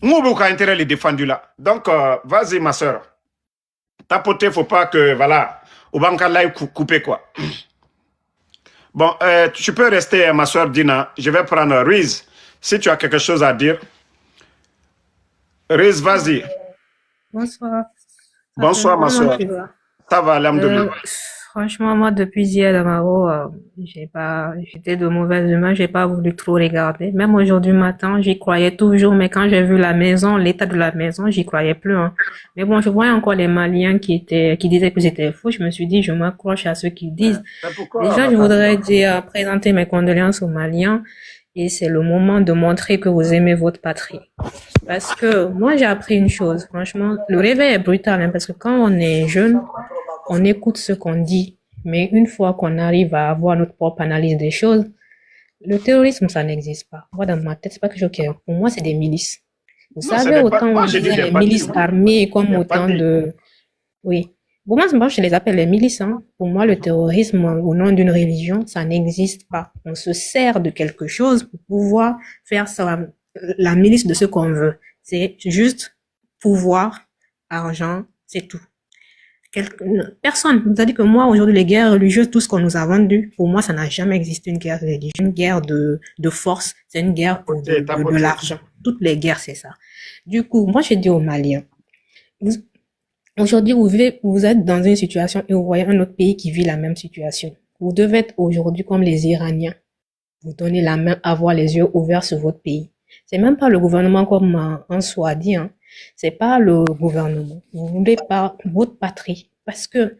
Moubouk a intérêt les défendu là. Donc, vas-y, ma soeur. Tapoter, faut pas que, voilà, au banca là, couper quoi. Bon, tu peux rester, ma soeur Dina. Je vais prendre Riz. Si tu as quelque chose à dire. Riz, vas-y. Bonsoir. Bonsoir, ma soeur. Ça va, alhamdoulilah. Franchement, moi, depuis hier, Damaro, j'étais de mauvaise humeur, j'ai pas voulu trop regarder. Même aujourd'hui matin, j'y croyais toujours, mais quand j'ai vu la maison, l'état de la maison, j'y croyais plus, hein. Mais bon, je voyais encore les Maliens qui disaient que j'étais fou. Je me suis dit, je m'accroche à ceux qui disent. Déjà, je voudrais présenter mes condoléances aux Maliens. Et c'est le moment de montrer que vous aimez votre patrie. Parce que moi, j'ai appris une chose. Franchement, le réveil est brutal, hein, parce que quand on est jeune, on écoute ce qu'on dit. Mais une fois qu'on arrive à avoir notre propre analyse des choses, le terrorisme, ça n'existe pas. Moi, dans ma tête, c'est pas quelque chose qui est... Pour moi, c'est des milices. Vous savez, autant on disait les milices armées comme autant de... Oui. Pour moi, je les appelle les milices, hein. Pour moi, le terrorisme au nom d'une religion, ça n'existe pas. On se sert de quelque chose pour pouvoir faire ça, la milice de ce qu'on veut. C'est juste pouvoir, argent, c'est tout. Personne nous a dit que moi, aujourd'hui, les guerres religieuses, tout ce qu'on nous a vendu, pour moi, ça n'a jamais existé une guerre religieuse, une guerre de force, c'est une guerre pour de l'argent. Toutes les guerres, c'est ça. Du coup, moi, je dis aux Maliens, aujourd'hui, vous êtes dans une situation et vous voyez un autre pays qui vit la même situation. Vous devez être aujourd'hui comme les Iraniens. Vous donnez la main, avoir les yeux ouverts sur votre pays. C'est même pas le gouvernement comme en soi dit, hein. C'est pas le gouvernement. Vous voulez pas votre patrie. Parce que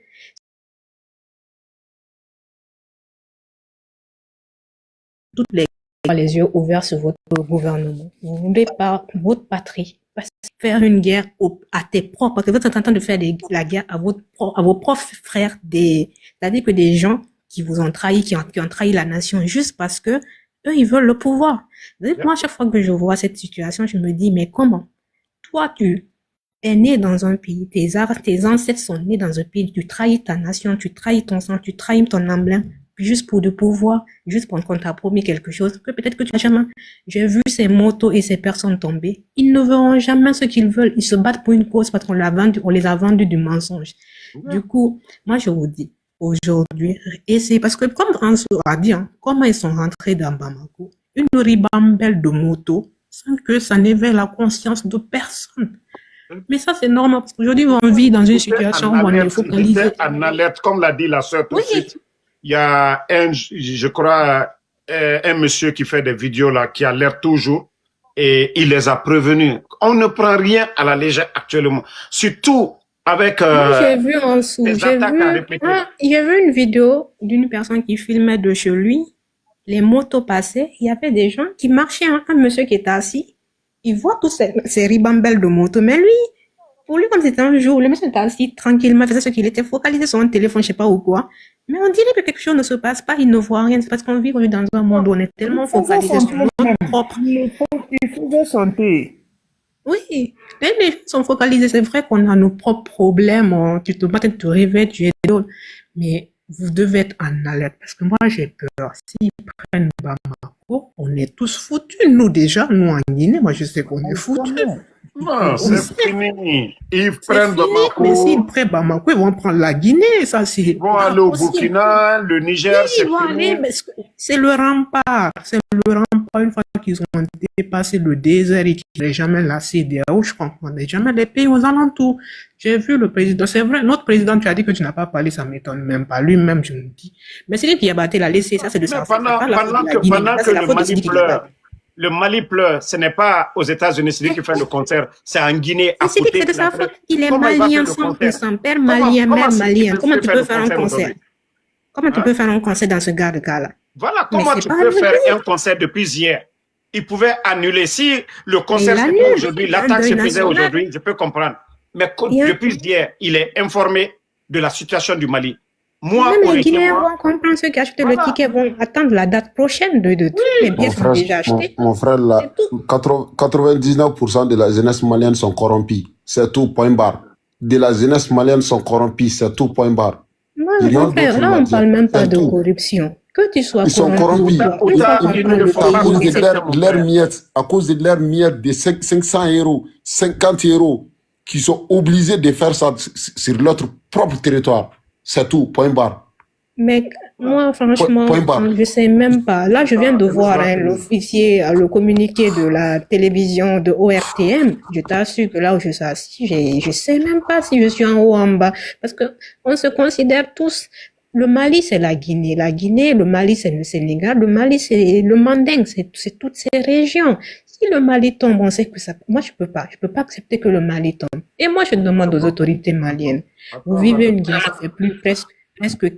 toutes les yeux ouverts sur votre gouvernement. Vous voulez pas votre patrie. Parce que faire une guerre à tes propres, parce que vous êtes en train de faire la guerre à vos propres frères, c'est-à-dire que des gens qui vous ont trahi, qui ont trahi la nation juste parce que eux, ils veulent le pouvoir. Moi, chaque fois que je vois cette situation, je me dis, mais comment? Toi, tu es né dans un pays, tes ancêtres sont nés dans un pays, tu trahis ta nation, tu trahis ton sang, tu trahis ton emblème, juste pour le pouvoir, juste pour qu'on t'a promis quelque chose, que peut-être que tu n'as jamais. J'ai vu ces motos et ces personnes tomber. Ils ne verront jamais ce qu'ils veulent. Ils se battent pour une cause parce qu'on les a vendus du mensonge. Du coup, moi, je vous dis, aujourd'hui, et c'est parce que comme François a dit, hein, comment ils sont rentrés dans Bamako, une ribambelle de motos, sans que ça n'éveille la conscience de personne. Mais ça, c'est normal, parce qu'aujourd'hui, on vit dans une situation où on est focalisé. En alerte, comme l'a dit la sœur tout de suite. Il y a je crois, un monsieur qui fait des vidéos là, qui alerte toujours, et il les a prévenus. On ne prend rien à la légère actuellement. Surtout avec j'ai vu en dessous, j'ai vu une vidéo d'une personne qui filmait de chez lui, les motos passaient, il y avait des gens qui marchaient, hein, un monsieur qui était assis, il voit tous ces ribambelles de motos, mais lui, pour lui, comme c'était un jour, le monsieur était assis tranquillement, faisait ce qu'il était focalisé sur un téléphone, je sais pas ou quoi, mais on dirait que quelque chose ne se passe pas, il ne voit rien, c'est parce qu'on vit aujourd'hui dans un monde où on est tellement focalisé sur notre propre. Il faut de santé. Oui, les gens sont focalisés. C'est vrai qu'on a nos propres problèmes. Tu te matin, tu te réveilles, tu es drôle. Mais vous devez être en alerte. Parce que moi, j'ai peur. S'ils prennent Bamako, on est tous foutus. Nous, déjà, nous en Guinée, moi, je sais qu'on est foutus. Non, c'est fini. Ils prennent Bamako. Mais s'ils prennent Bamako, ils vont prendre la Guinée. Ça, c'est. Ils vont aller au Burkina, le Niger, c'est fini. C'est le rempart. C'est le rempart. Une fois qu'ils ont dépassé le désert et qu'ils n'ont jamais la CEDEAO, je comprends jamais les pays aux alentours. J'ai vu le président. C'est vrai, notre président, tu as dit que tu n'as pas parlé, ça m'étonne même pas. Lui-même, je me dis. Mais c'est lui qui a battu la laissé. Ça, c'est de sa faute. Pendant que le Mali pleure. Le Mali pleure, ce n'est pas aux États-Unis, c'est lui qui fait le concert, c'est en Guinée. C'est lui qui fait de sa faute. Il est malien 100%, père malien, mère malien. Comment tu peux faire un concert? Comment tu peux faire un concert dans ce cas-là? Voilà, comment tu peux faire un concert depuis hier? Il pouvait annuler. Si le concert se fait aujourd'hui, l'attaque se faisait aujourd'hui, je peux comprendre. Mais depuis hier, il est informé de la situation du Mali. Moi, les Guinéens vont comprendre ceux qui achètent le ticket, vont attendre la date prochaine de tous les billets qui sont déjà achetés. Mon frère, là, 99% de la jeunesse malienne sont corrompus. C'est tout, point barre. De la jeunesse malienne sont corrompus, c'est tout, point barre. Mon frère, là, on ne parle même pas de corruption. Que tu sois Ils sont corrompu ou corrompus. pas, Ou une fois t'as qu'on une prend le réforme À cause pouvoir, de c'est leurs miettes, à cause de leurs miettes de 500 euros, 50 euros, qui sont obligés de faire ça sur leur propre territoire. C'est tout, point barre. Mais moi, Point franchement, barre. je sais même pas. Là, je viens de voir l'officier, le communiqué de la télévision de ORTM. Je t'assure que là où je suis assis, je sais même pas si je suis en haut ou en bas. Parce que on se considère tous. Le Mali, c'est la Guinée. La Guinée, le Mali, c'est le Sénégal. Le Mali, c'est le Manding. C'est toutes ces régions. Si le Mali tombe, on sait que ça. Moi, je peux pas. Je peux pas accepter que le Mali tombe. Et moi, je demande aux autorités maliennes. Vous vivez une guerre, ça fait presque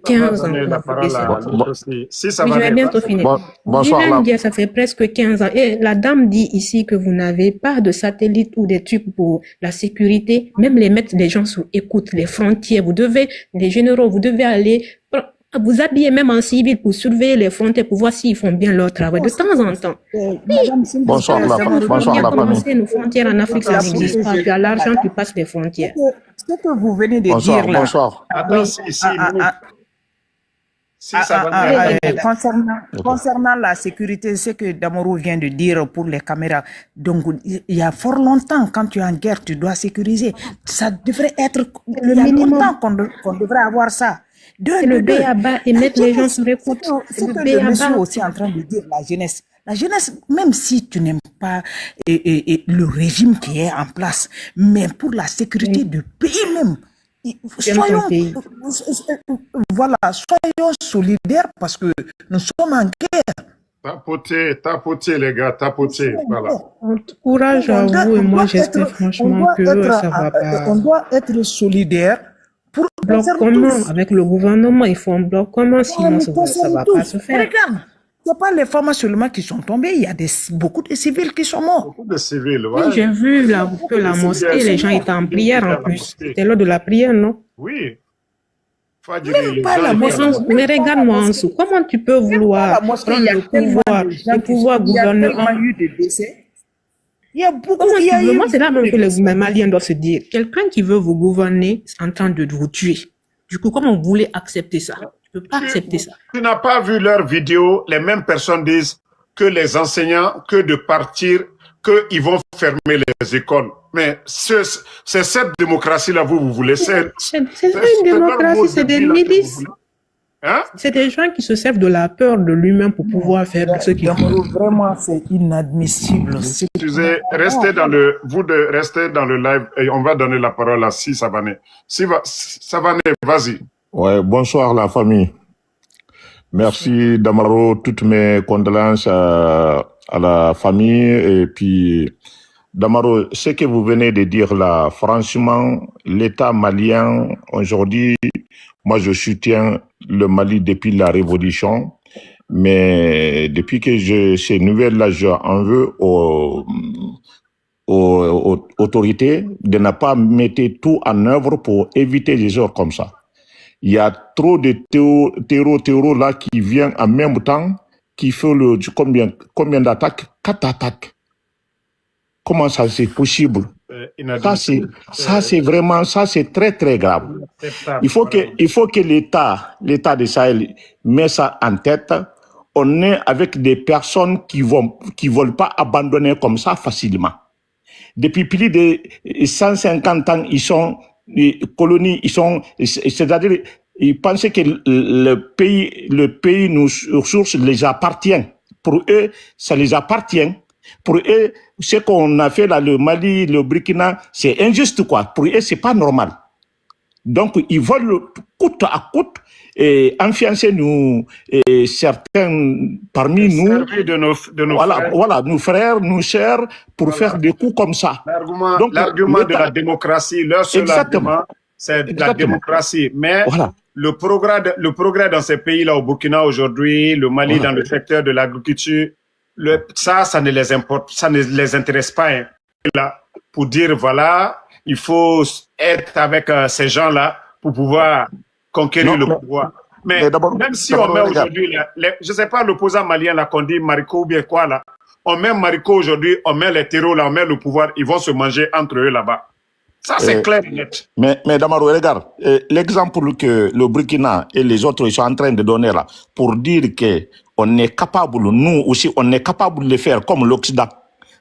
15 ans que la vous parole vivez à ça. l'autre aussi. Si ça Oui, va je vais bientôt finir. Vous Bonsoir, vivez là. une guerre, ça fait presque 15 ans. Et la dame dit ici que vous n'avez pas de satellite ou des trucs pour la sécurité, même les mettre les gens sous écoute, les frontières. Vous devez, les généraux, vous devez aller vous habiller même en civil pour surveiller les frontières, pour voir s'ils font bien leur travail de temps en temps. Bonsoir, la famille. Commencer nos frontières en Afrique, ça n'existe pas. Tu as l'argent, tu passes les frontières. Ce que vous venez de Bonsoir, dire là, bonsoir. Attends, si ça va concernant la sécurité, ce que Damoro vient de dire pour les caméras, donc il y a fort longtemps, quand tu es en guerre, tu dois sécuriser. Ça devrait être le minimum qu'on devrait avoir ça. C'est le B.A.B.A. et mettre les gens sur écoute. C'est que le monsieur aussi en train de dire, la jeunesse, même si tu n'aimes pas le régime qui est en place, mais pour la sécurité du pays même, soyons solidaires parce que nous sommes en guerre. Tapoter les gars, tapoter, voilà. Courage à vous et moi j'espère franchement que ça va pas. On doit être solidaires. Pour bloc commun avec le gouvernement, il faut un bloc commun, sinon ça va pas se faire. Regarde, ce n'est pas les femmes seulement qui sont tombées, il y a beaucoup de civils qui sont morts. Beaucoup de civils, ouais. Oui, j'ai vu que la mosquée, les gens étaient en prière en plus. C'était l'heure de la prière, non? Oui. Mais regarde-moi en dessous, comment tu peux vouloir prendre le pouvoir gouvernement? Il y a beaucoup de... Moi, c'est là même que les Maliens doivent se dire. Quelqu'un qui veut vous gouverner est en train de vous tuer. Du coup, comment vous voulez accepter ça? Tu ne peux pas accepter ça. Tu n'as pas vu leurs vidéos. Les mêmes personnes disent que les enseignants, que de partir, qu'ils vont fermer les écoles. Mais c'est cette démocratie-là, vous voulez. C'est pas une démocratie, c'est des milices. Hein? C'est des gens qui se servent de la peur de l'humain pour pouvoir faire ce qu'ils veulent. Vraiment, c'est inadmissible. Excusez, restez dans le live et on va donner la parole à Savané. Savané, vas-y. Ouais, bonsoir la famille. Merci Damaro, toutes mes condoléances à la famille et puis Damaro, ce que vous venez de dire là, franchement, l'État malien aujourd'hui, moi je soutiens le Mali depuis la révolution, mais depuis que ces nouvelles-là, j'en veux aux autorités de ne pas mettre tout en œuvre pour éviter des erreurs comme ça. Il y a trop de terreau là qui viennent en même temps, qui fait combien d'attaques? 4 attaques. Comment ça c'est possible? Ça c'est vraiment, ça c'est très très grave. Il faut que l'État de Sahel mette ça en tête. On est avec des personnes qui veulent pas abandonner comme ça facilement. Depuis plus de 150 ans, ils sont les colonies, c'est-à-dire ils pensaient que le pays nos ressources les appartient. Pour eux, ça les appartient. Pour eux, ce qu'on a fait là, le Mali, le Burkina, c'est injuste quoi. Pour eux, c'est pas normal. Donc, ils veulent coûte à coûte influencer nous, certains parmi nous, voilà, nos frères, nos sœurs, pour faire des coups comme ça. L'argument de la démocratie, leur seul argument, c'est la démocratie. Mais le progrès dans ces pays-là, au Burkina aujourd'hui, le Mali dans le secteur de l'agriculture, ça ne les importe, ça ne les intéresse pas. Hein. Là, pour dire, voilà, il faut être avec ces gens-là pour pouvoir conquérir le pouvoir. Mais même si on met aujourd'hui, je ne sais pas, l'opposant malien là qu'on dit Marico ou bien quoi là, on met Marico aujourd'hui, on met les terreaux là, on met le pouvoir, ils vont se manger entre eux là-bas. Ça, c'est clair et net. Mais Damaro, regarde, l'exemple que le Burkina et les autres sont en train de donner là, pour dire que on est capable, nous aussi, on est capable de le faire comme l'Occident.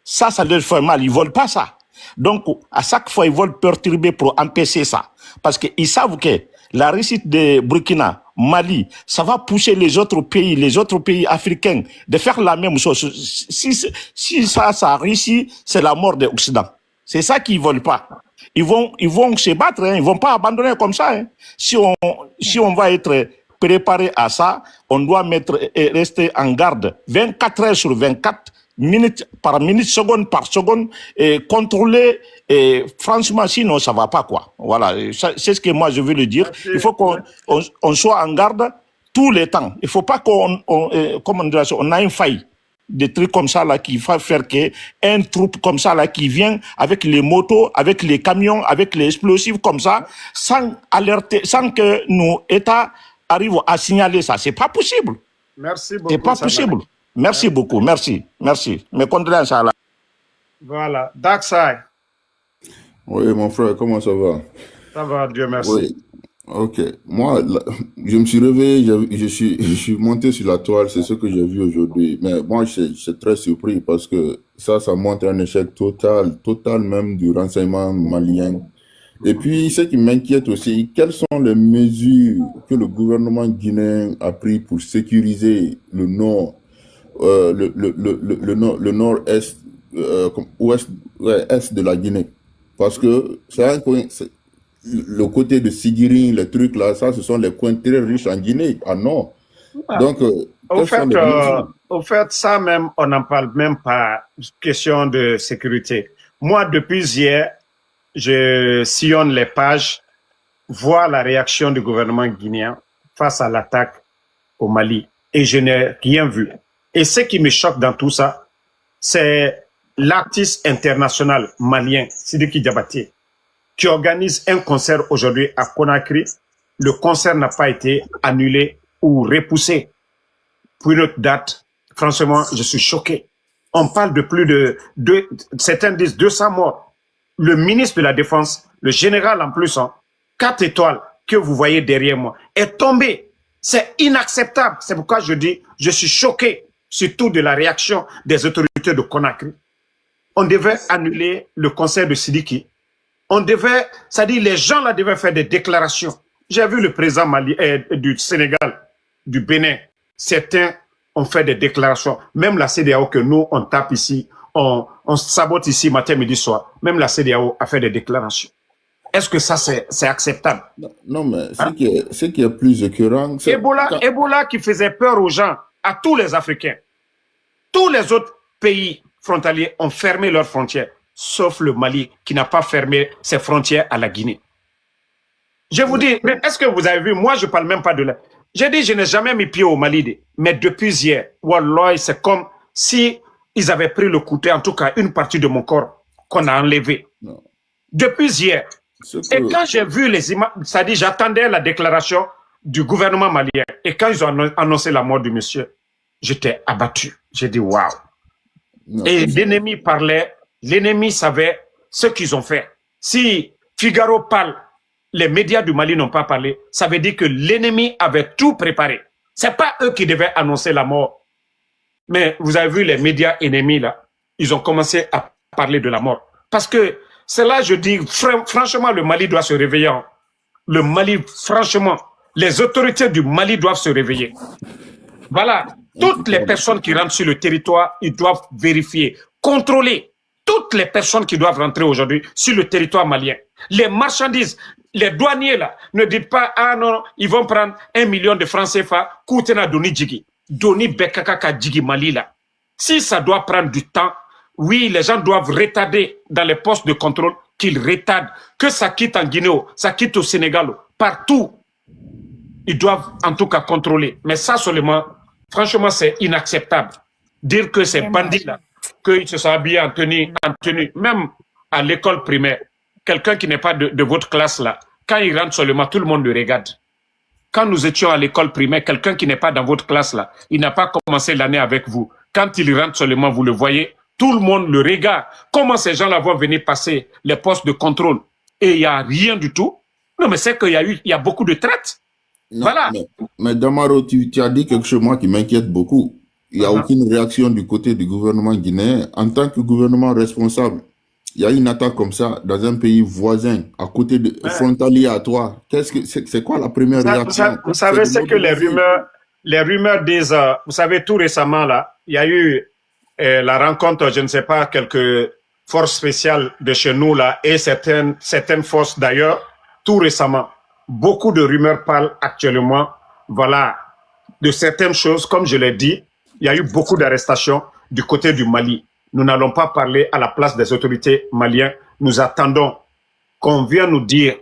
Ça leur fait mal, ils veulent pas ça. Donc, à chaque fois, ils veulent perturber pour empêcher ça. Parce qu'ils savent que la réussite de Burkina, Mali, ça va pousser les autres pays africains de faire la même chose. Si ça réussit, c'est la mort de l'Occident. C'est ça qu'ils veulent pas. Ils vont se battre, hein, ils vont pas abandonner comme ça. Hein. Si on va être préparé à ça, on doit rester en garde 24 heures sur 24, minute par minute, seconde par seconde, et contrôler. Et franchement, sinon ça va pas quoi. Voilà, c'est ce que moi je veux le dire. Il faut qu'on soit en garde tout le temps. Il faut pas qu'on a une faille. Des trucs comme ça là qui va faire que un troupe comme ça là qui vient avec les motos, avec les camions, avec les explosifs comme ça, sans alerter, sans que nos États arrivent à signaler ça. C'est pas possible. Merci beaucoup. C'est pas possible. Merci beaucoup. Merci. Mes condoléances à la. Voilà. Dark Side. Oui, mon frère, comment ça va? Ça va, Dieu merci. Oui. Ok. Moi, je me suis réveillé, je suis monté sur la toile, c'est ce que j'ai vu aujourd'hui. Mais moi, je suis très surpris parce que ça montre un échec total même du renseignement malien. Et puis, ce qui m'inquiète aussi, quelles sont les mesures que le gouvernement guinéen a pris pour sécuriser le nord, le nord-est, est de la Guinée? Parce que le côté de Sigiri, les trucs là, ça, ce sont les coins très riches en Guinée, en nord. Donc, au fait, ça même, on n'en parle même pas, question de sécurité. Moi, depuis hier, je sillonne les pages, vois la réaction du gouvernement guinéen face à l'attaque au Mali, et je n'ai rien vu. Et ce qui me choque dans tout ça, c'est l'artiste international malien, Sidiki Diabaté, qui organise un concert aujourd'hui à Conakry. Le concert n'a pas été annulé ou repoussé pour une autre date. Franchement, je suis choqué. On parle de plus de certains disent 200 morts. Le ministre de la Défense, le général en plus, 4 étoiles que vous voyez derrière moi, est tombé. C'est inacceptable. C'est pourquoi je dis, je suis choqué, surtout de la réaction des autorités de Conakry. On devait annuler le concert de Sidiki. On devait, c'est-à-dire les gens là devaient faire des déclarations. J'ai vu le président du Sénégal, du Bénin, certains ont fait des déclarations. Même la CEDEAO que nous, on tape ici, on sabote ici matin, midi, soir. Même la CEDEAO a fait des déclarations. Est-ce que ça, c'est acceptable? Non, mais ce qui est plus écœurant... Ebola qui faisait peur aux gens, à tous les Africains. Tous les autres pays frontaliers ont fermé leurs frontières, sauf le Mali qui n'a pas fermé ses frontières à la Guinée. Je vous dis, mais est-ce que vous avez vu, moi je ne parle même pas de là. J'ai dit, je n'ai jamais mis pied au Mali, mais depuis hier, Wallah, c'est comme si ils avaient pris le couteau, en tout cas une partie de mon corps qu'on a enlevé. Non. Depuis hier. Et quand j'ai vu les images, c'est-à-dire j'attendais la déclaration du gouvernement malien, et quand ils ont annoncé la mort du monsieur, j'étais abattu. J'ai dit, waouh. Et l'ennemi parlait, l'ennemi savait ce qu'ils ont fait. Si Figaro parle, les médias du Mali n'ont pas parlé, ça veut dire que l'ennemi avait tout préparé. C'est pas eux qui devaient annoncer la mort. Mais vous avez vu les médias ennemis là, ils ont commencé à parler de la mort. Parce que c'est là, je dis, franchement, le Mali doit se réveiller. Le Mali, franchement, les autorités du Mali doivent se réveiller. Voilà. Toutes les personnes qui rentrent sur le territoire, ils doivent vérifier, contrôler toutes les personnes qui doivent rentrer aujourd'hui sur le territoire malien. Les marchandises, les douaniers là, ne dites pas, ah non, ils vont prendre 1 million de francs CFA, Koutena Doni Djigi, Doni Bekakaka Djigi Mali là. Si ça doit prendre du temps, oui, les gens doivent retarder dans les postes de contrôle, qu'ils retardent, que ça quitte en Guinée, ça quitte au Sénégal, partout. Ils doivent en tout cas contrôler. Mais ça seulement, franchement, c'est inacceptable. Dire que ces bandits-là, qu'ils se sont habillés en tenue, même à l'école primaire, quelqu'un qui n'est pas de votre classe là, quand il rentre seulement, tout le monde le regarde. Quand nous étions à l'école primaire, quelqu'un qui n'est pas dans votre classe là, il n'a pas commencé l'année avec vous. Quand il rentre seulement, vous le voyez, tout le monde le regarde. Comment ces gens-là vont venir passer les postes de contrôle? et il n'y a rien du tout. Non, mais c'est il y a beaucoup de traites. Non, Voilà. mais Damaro, tu as dit quelque chose, moi, qui m'inquiète beaucoup. Il n'y a aucune réaction du côté du gouvernement guinéen. En tant que gouvernement responsable, il y a une attaque comme ça dans un pays voisin, à côté de frontalier à toi. C'est quoi la première réaction? Vous savez, c'est que les rumeurs disent, vous savez, tout récemment, là, il y a eu la rencontre, je ne sais pas, quelques forces spéciales de chez nous, là, et certaines forces d'ailleurs, tout récemment. Beaucoup de rumeurs parlent actuellement, voilà, de certaines choses, comme je l'ai dit, il y a eu beaucoup d'arrestations du côté du Mali. Nous n'allons pas parler à la place des autorités maliennes. Nous attendons qu'on vienne nous dire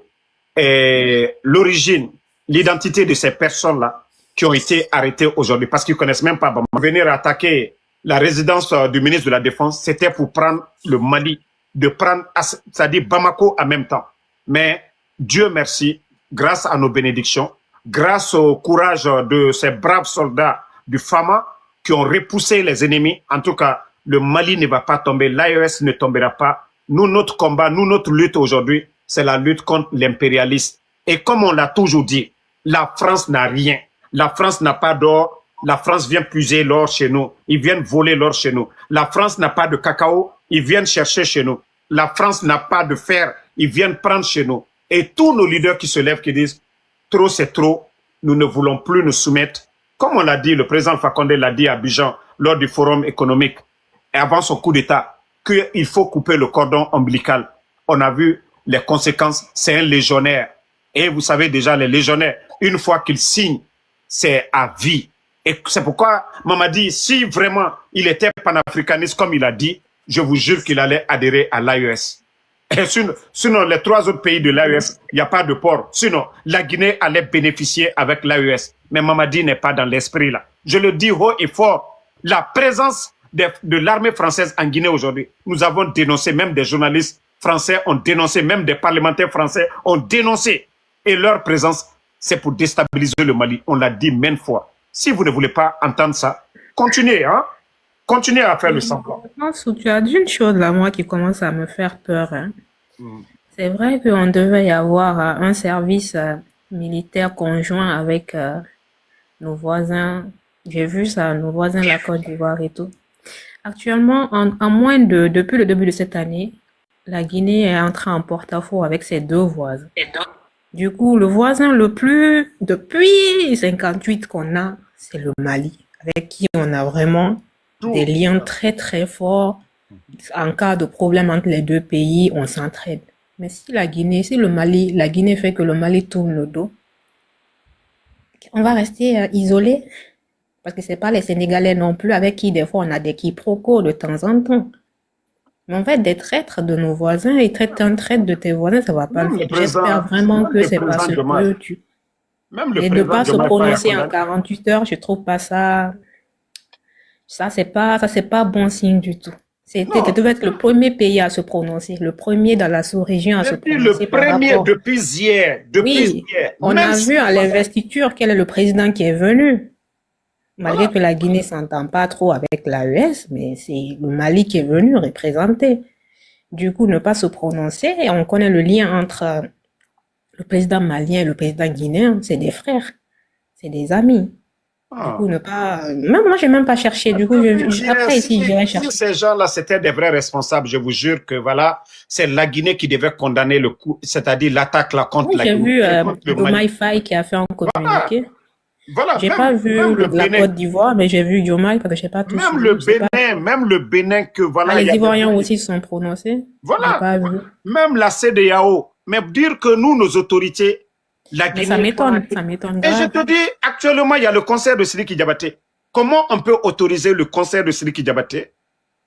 l'origine, l'identité de ces personnes-là qui ont été arrêtées aujourd'hui parce qu'ils ne connaissent même pas Bamako. Venir attaquer la résidence du ministre de la Défense, c'était pour prendre le Mali, de prendre, c'est-à-dire Bamako en même temps. Mais Dieu merci, grâce à nos bénédictions, grâce au courage de ces braves soldats du FAMA qui ont repoussé les ennemis, en tout cas, le Mali ne va pas tomber, l'AES ne tombera pas. Nous, notre combat, notre lutte aujourd'hui, c'est la lutte contre l'impérialisme. Et comme on l'a toujours dit, la France n'a rien. La France n'a pas d'or. La France vient puiser l'or chez nous. Ils viennent voler l'or chez nous. La France n'a pas de cacao. Ils viennent chercher chez nous. La France n'a pas de fer. Ils viennent prendre chez nous. Et tous nos leaders qui se lèvent, qui disent, trop c'est trop, nous ne voulons plus nous soumettre. Comme on l'a dit, le président Fakonde l'a dit à Abidjan lors du forum économique, et avant son coup d'État, qu'il faut couper le cordon ombilical. On a vu les conséquences, c'est un légionnaire. Et vous savez déjà, les légionnaires, une fois qu'ils signent, c'est à vie. Et c'est pourquoi Mamadi, si vraiment il était panafricaniste comme il a dit, je vous jure qu'il allait adhérer à l'AES. Et sinon, les 3 autres pays de l'AES, il n'y a pas de port. Sinon, la Guinée allait bénéficier avec l'AES. Mais Mamadi n'est pas dans l'esprit là. Je le dis haut et fort. La présence de l'armée française en Guinée aujourd'hui. Nous avons dénoncé, même des journalistes français ont dénoncé, même des parlementaires français ont dénoncé. Et leur présence, c'est pour déstabiliser le Mali. On l'a dit maintes fois. Si vous ne voulez pas entendre ça, continuez, hein? Continuez à faire le semblant. Je pense que tu as dit une chose là, moi, qui commence à me faire peur. Hein. C'est vrai qu'on devait y avoir un service militaire conjoint avec nos voisins. J'ai vu ça, nos voisins de la Côte d'Ivoire et tout. Actuellement, depuis le début de cette année, la Guinée est entrée en porte-à-faux avec ses 2 voisins. Du coup, le voisin le plus, depuis 58 qu'on a, c'est le Mali, avec qui on a vraiment des liens très très forts. En cas de problème entre les 2 pays, on s'entraide. Mais si la Guinée fait que le Mali tourne le dos, on va rester isolé. Parce que c'est pas les Sénégalais non plus avec qui des fois on a des quiproquos de temps en temps. Mais en fait, des traîtres de nos voisins et un traître de tes voisins, ça va pas le faire. J'espère vraiment que c'est pas ce que tu... Et de pas se prononcer en 48 heures, je trouve pas ça... Ça, c'est pas bon signe du tout. Tu devais être le premier pays à se prononcer, le premier dans la sous-région à se prononcer. Le premier depuis hier. Oui, on a vu à l'investiture quel est le président qui est venu. Malgré que la Guinée s'entend pas trop avec l'AES, mais c'est le Mali qui est venu représenter. Du coup, ne pas se prononcer, et on connaît le lien entre le président malien et le président guinéen, c'est des frères, c'est des amis. Du coup, ne pas... Même moi, j'ai même pas cherché. Du coup, après, ici, j'irai chercher. Si ces gens-là, c'était des vrais responsables, je vous jure que voilà, c'est la Guinée qui devait condamner le coup, c'est-à-dire l'attaque là contre la Guinée. J'ai vu Diomaye Faye qui a fait un communiqué. Voilà, j'ai pas vu la Côte d'Ivoire, mais j'ai vu Diomaye parce que je sais pas tout. Même le Bénin que voilà. Les Ivoiriens aussi se sont prononcés. Voilà. Pas vu. Même la CEDEAO. Mais dire que nous, nos autorités, la Guinée. Ça m'étonne. Et je te dis, actuellement, il y a le concert de Sidiki Diabaté. Comment on peut autoriser le concert de Sidiki Diabaté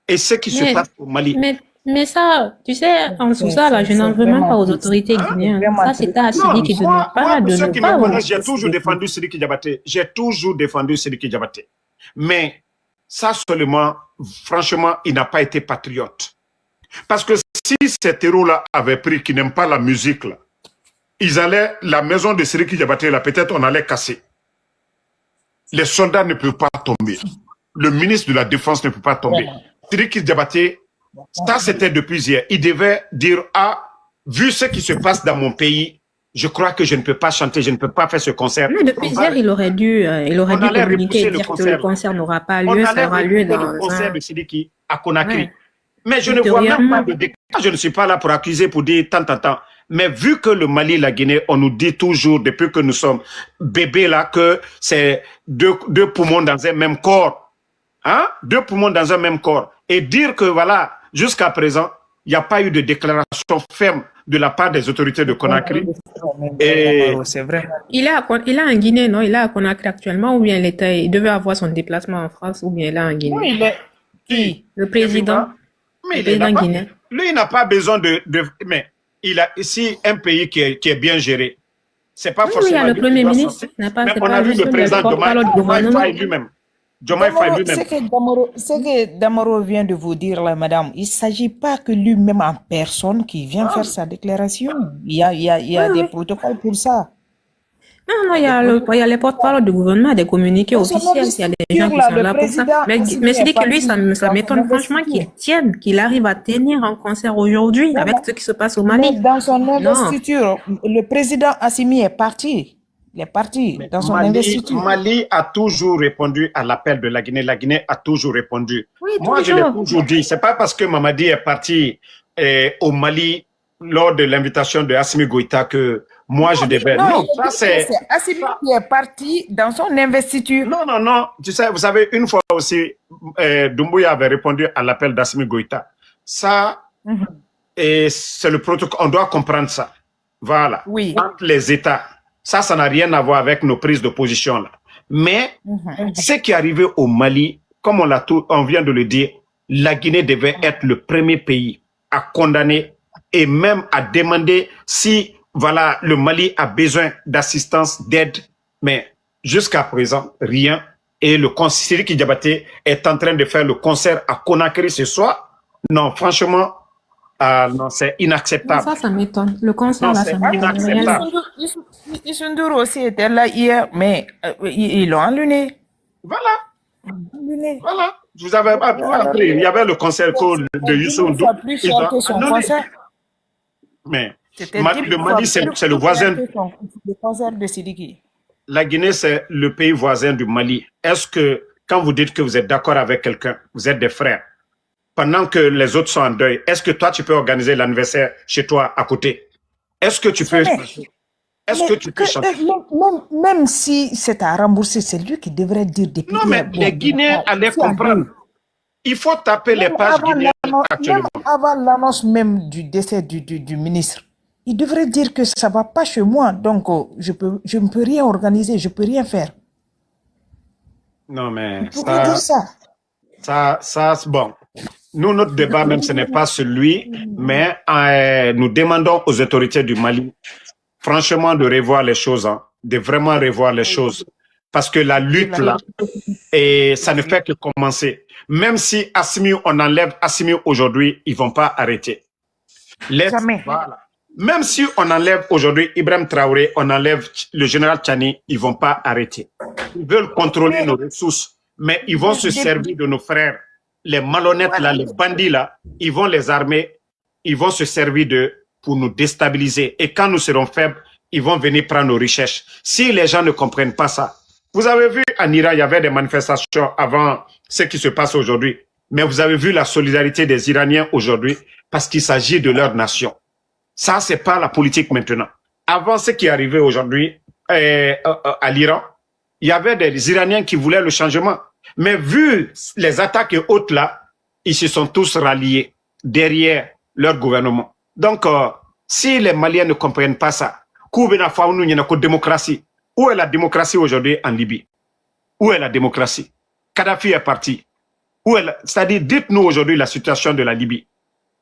et ce qui se passe au Mali? Mais ça, tu sais, en dessous ça, là, je n'en veux même pas aux autorités guinéennes. Ça, c'est à Sidiki de ne pas de ceux qui me connaissent, j'ai toujours défendu Sidiki Diabaté. J'ai toujours défendu Sidiki Diabaté. Mais ça seulement, franchement, il n'a pas été patriote. Parce que si ces héros-là avaient pris, qui n'aiment pas la musique, là, ils allaient, la maison de Sidiki Diabaté, là, peut-être on allait casser. Les soldats ne peuvent pas tomber. Le ministre de la Défense ne peut pas tomber. Sidiki Diabaté, ça, c'était depuis hier. Il devait dire, vu ce qui se passe dans mon pays, je crois que je ne peux pas chanter, je ne peux pas faire ce concert. Mais depuis hier, il aurait dû on allait communiquer et repousser le dire que le concert. concert n'aura pas On lieu, ça allait aura lieu repousser dans le concert un... de Sidiki à Conakry. Ouais. Mais je ne vois même pas Ultérieurement. de déclaration. Je ne suis pas là pour accuser, pour dire tant. Mais vu que le Mali, la Guinée, on nous dit toujours, depuis que nous sommes bébés là, que c'est deux poumons dans un même corps. Hein? Deux poumons dans un même corps. Et dire que voilà, jusqu'à présent, il n'y a pas eu de déclaration ferme de la part des autorités de Conakry. Et C'est vrai. Il est en Guinée, non? Il est à Conakry actuellement, ou bien il devait avoir son déplacement en France, ou bien il est en Guinée? Oui, il est... Qui? Le président, mais le il est président là-bas. guinéen. Lui, il n'a pas besoin mais il a ici un pays qui est bien géré. C'est pas Oui, il y forcément a le lui qui Premier doit ministre. sortir. N'a pas, Mais c'est on a pas vu juste le président le porte-parole du gouvernement. Faye lui-même. Diomaye Faye lui-même. Ce que Damaro vient de vous dire là, madame, il ne s'agit pas que lui-même en personne qui vient faire sa déclaration. Il y a des protocoles pour ça. Non, il y a les porte-parole du gouvernement, des communiqués Dans son officiels, il y a des gens qui investiture, sont le là pour ça. président Mais Assimi c'est dit est que lui, parti ça dans m'étonne son franchement investiture. qu'il arrive à tenir un concert aujourd'hui Voilà. avec ce qui se passe au Mais Mali. dans son Non. investiture, le président Assimi est parti. Il est parti Mais dans son investiture. Mali a toujours répondu à l'appel de la Guinée. La Guinée a toujours répondu. Oui, Moi, je l'ai toujours. toujours dit. C'est pas parce que Mamadi est parti au Mali lors de l'invitation de Assimi Goïta que moi je devais. Non, Non, il a ça dit que c'est. c'est Assimi qui est parti dans son investiture. Non. Tu sais, vous savez, une fois aussi, Doumbouya avait répondu à l'appel d'Assimi Goïta. Ça, Mhm. et c'est le protocole. On doit comprendre ça. Voilà. Oui. Entre les États. Ça n'a rien à voir avec nos prises de position là. Mais Mhm. ce qui est arrivé au Mali, comme on vient de le dire, la Guinée devait être le premier pays à condamner et même à demander si voilà, le Mali a besoin d'assistance, d'aide. Mais jusqu'à présent, rien. Et le conseiller Sidiki Diabaté est en train de faire le concert à Conakry ce soir. Non, franchement, non, c'est inacceptable. Ça m'étonne. Le concert, Non, là, c'est ça m'étonne inacceptable. réellement. Issoundour aussi était là hier, mais ils l'ont annulé. Voilà. Annulé. Voilà. Vous avez appris, il y avait le concert de Youssou Une fois plus Ils cher ont que son annulé. concert. Mais C'était le Mali, c'est le voisin. Le concert de Sidiki. La Guinée, c'est le pays voisin du Mali. Est-ce que, quand vous dites que vous êtes d'accord avec quelqu'un, vous êtes des frères, pendant que les autres sont en deuil, est-ce que toi, tu peux organiser l'anniversaire chez toi à côté? Est-ce que tu peux... Est-ce que tu peux chanter? Même si c'est à rembourser, c'est lui qui devrait dire depuis Non, mais les Guinéens allaient comprendre. Il faut taper les pages guinéennes actuellement. Même avant l'annonce même du décès du ministre, il devrait dire que ça ne va pas chez moi, donc je ne peux rien organiser, je ne peux rien faire. Non, mais Il pourrait dire ça. bon. Nous, notre débat même, ce n'est pas celui, mais nous demandons aux autorités du Mali, franchement, de revoir les choses, hein, de vraiment revoir les choses. Parce que la lutte, là, et ça ne fait que commencer. Même si on enlève Assimi aujourd'hui, ils ne vont pas arrêter. Jamais. Voilà. Même si on enlève aujourd'hui Ibrahim Traoré, on enlève le général Tchani, ils ne vont pas arrêter. Ils veulent contrôler nos ressources, mais ils vont se servir de nos frères. Les malhonnêtes là, les bandits là, ils vont les armer, ils vont se servir d'eux pour nous déstabiliser. Et quand nous serons faibles, ils vont venir prendre nos richesses. Si les gens ne comprennent pas ça, vous avez vu en Iran, il y avait des manifestations avant ce qui se passe aujourd'hui. Mais vous avez vu la solidarité des Iraniens aujourd'hui parce qu'il s'agit de leur nation. Ça, c'est pas la politique maintenant. Avant ce qui est arrivé aujourd'hui à l'Iran, il y avait des Iraniens qui voulaient le changement. Mais vu les attaques et autres là, ils se sont tous ralliés derrière leur gouvernement. Donc, si les Maliens ne comprennent pas ça, démocratie. Où est la démocratie aujourd'hui en Libye? Où est la démocratie? Kadhafi est parti. C'est-à-dire, dites-nous aujourd'hui la situation de la Libye.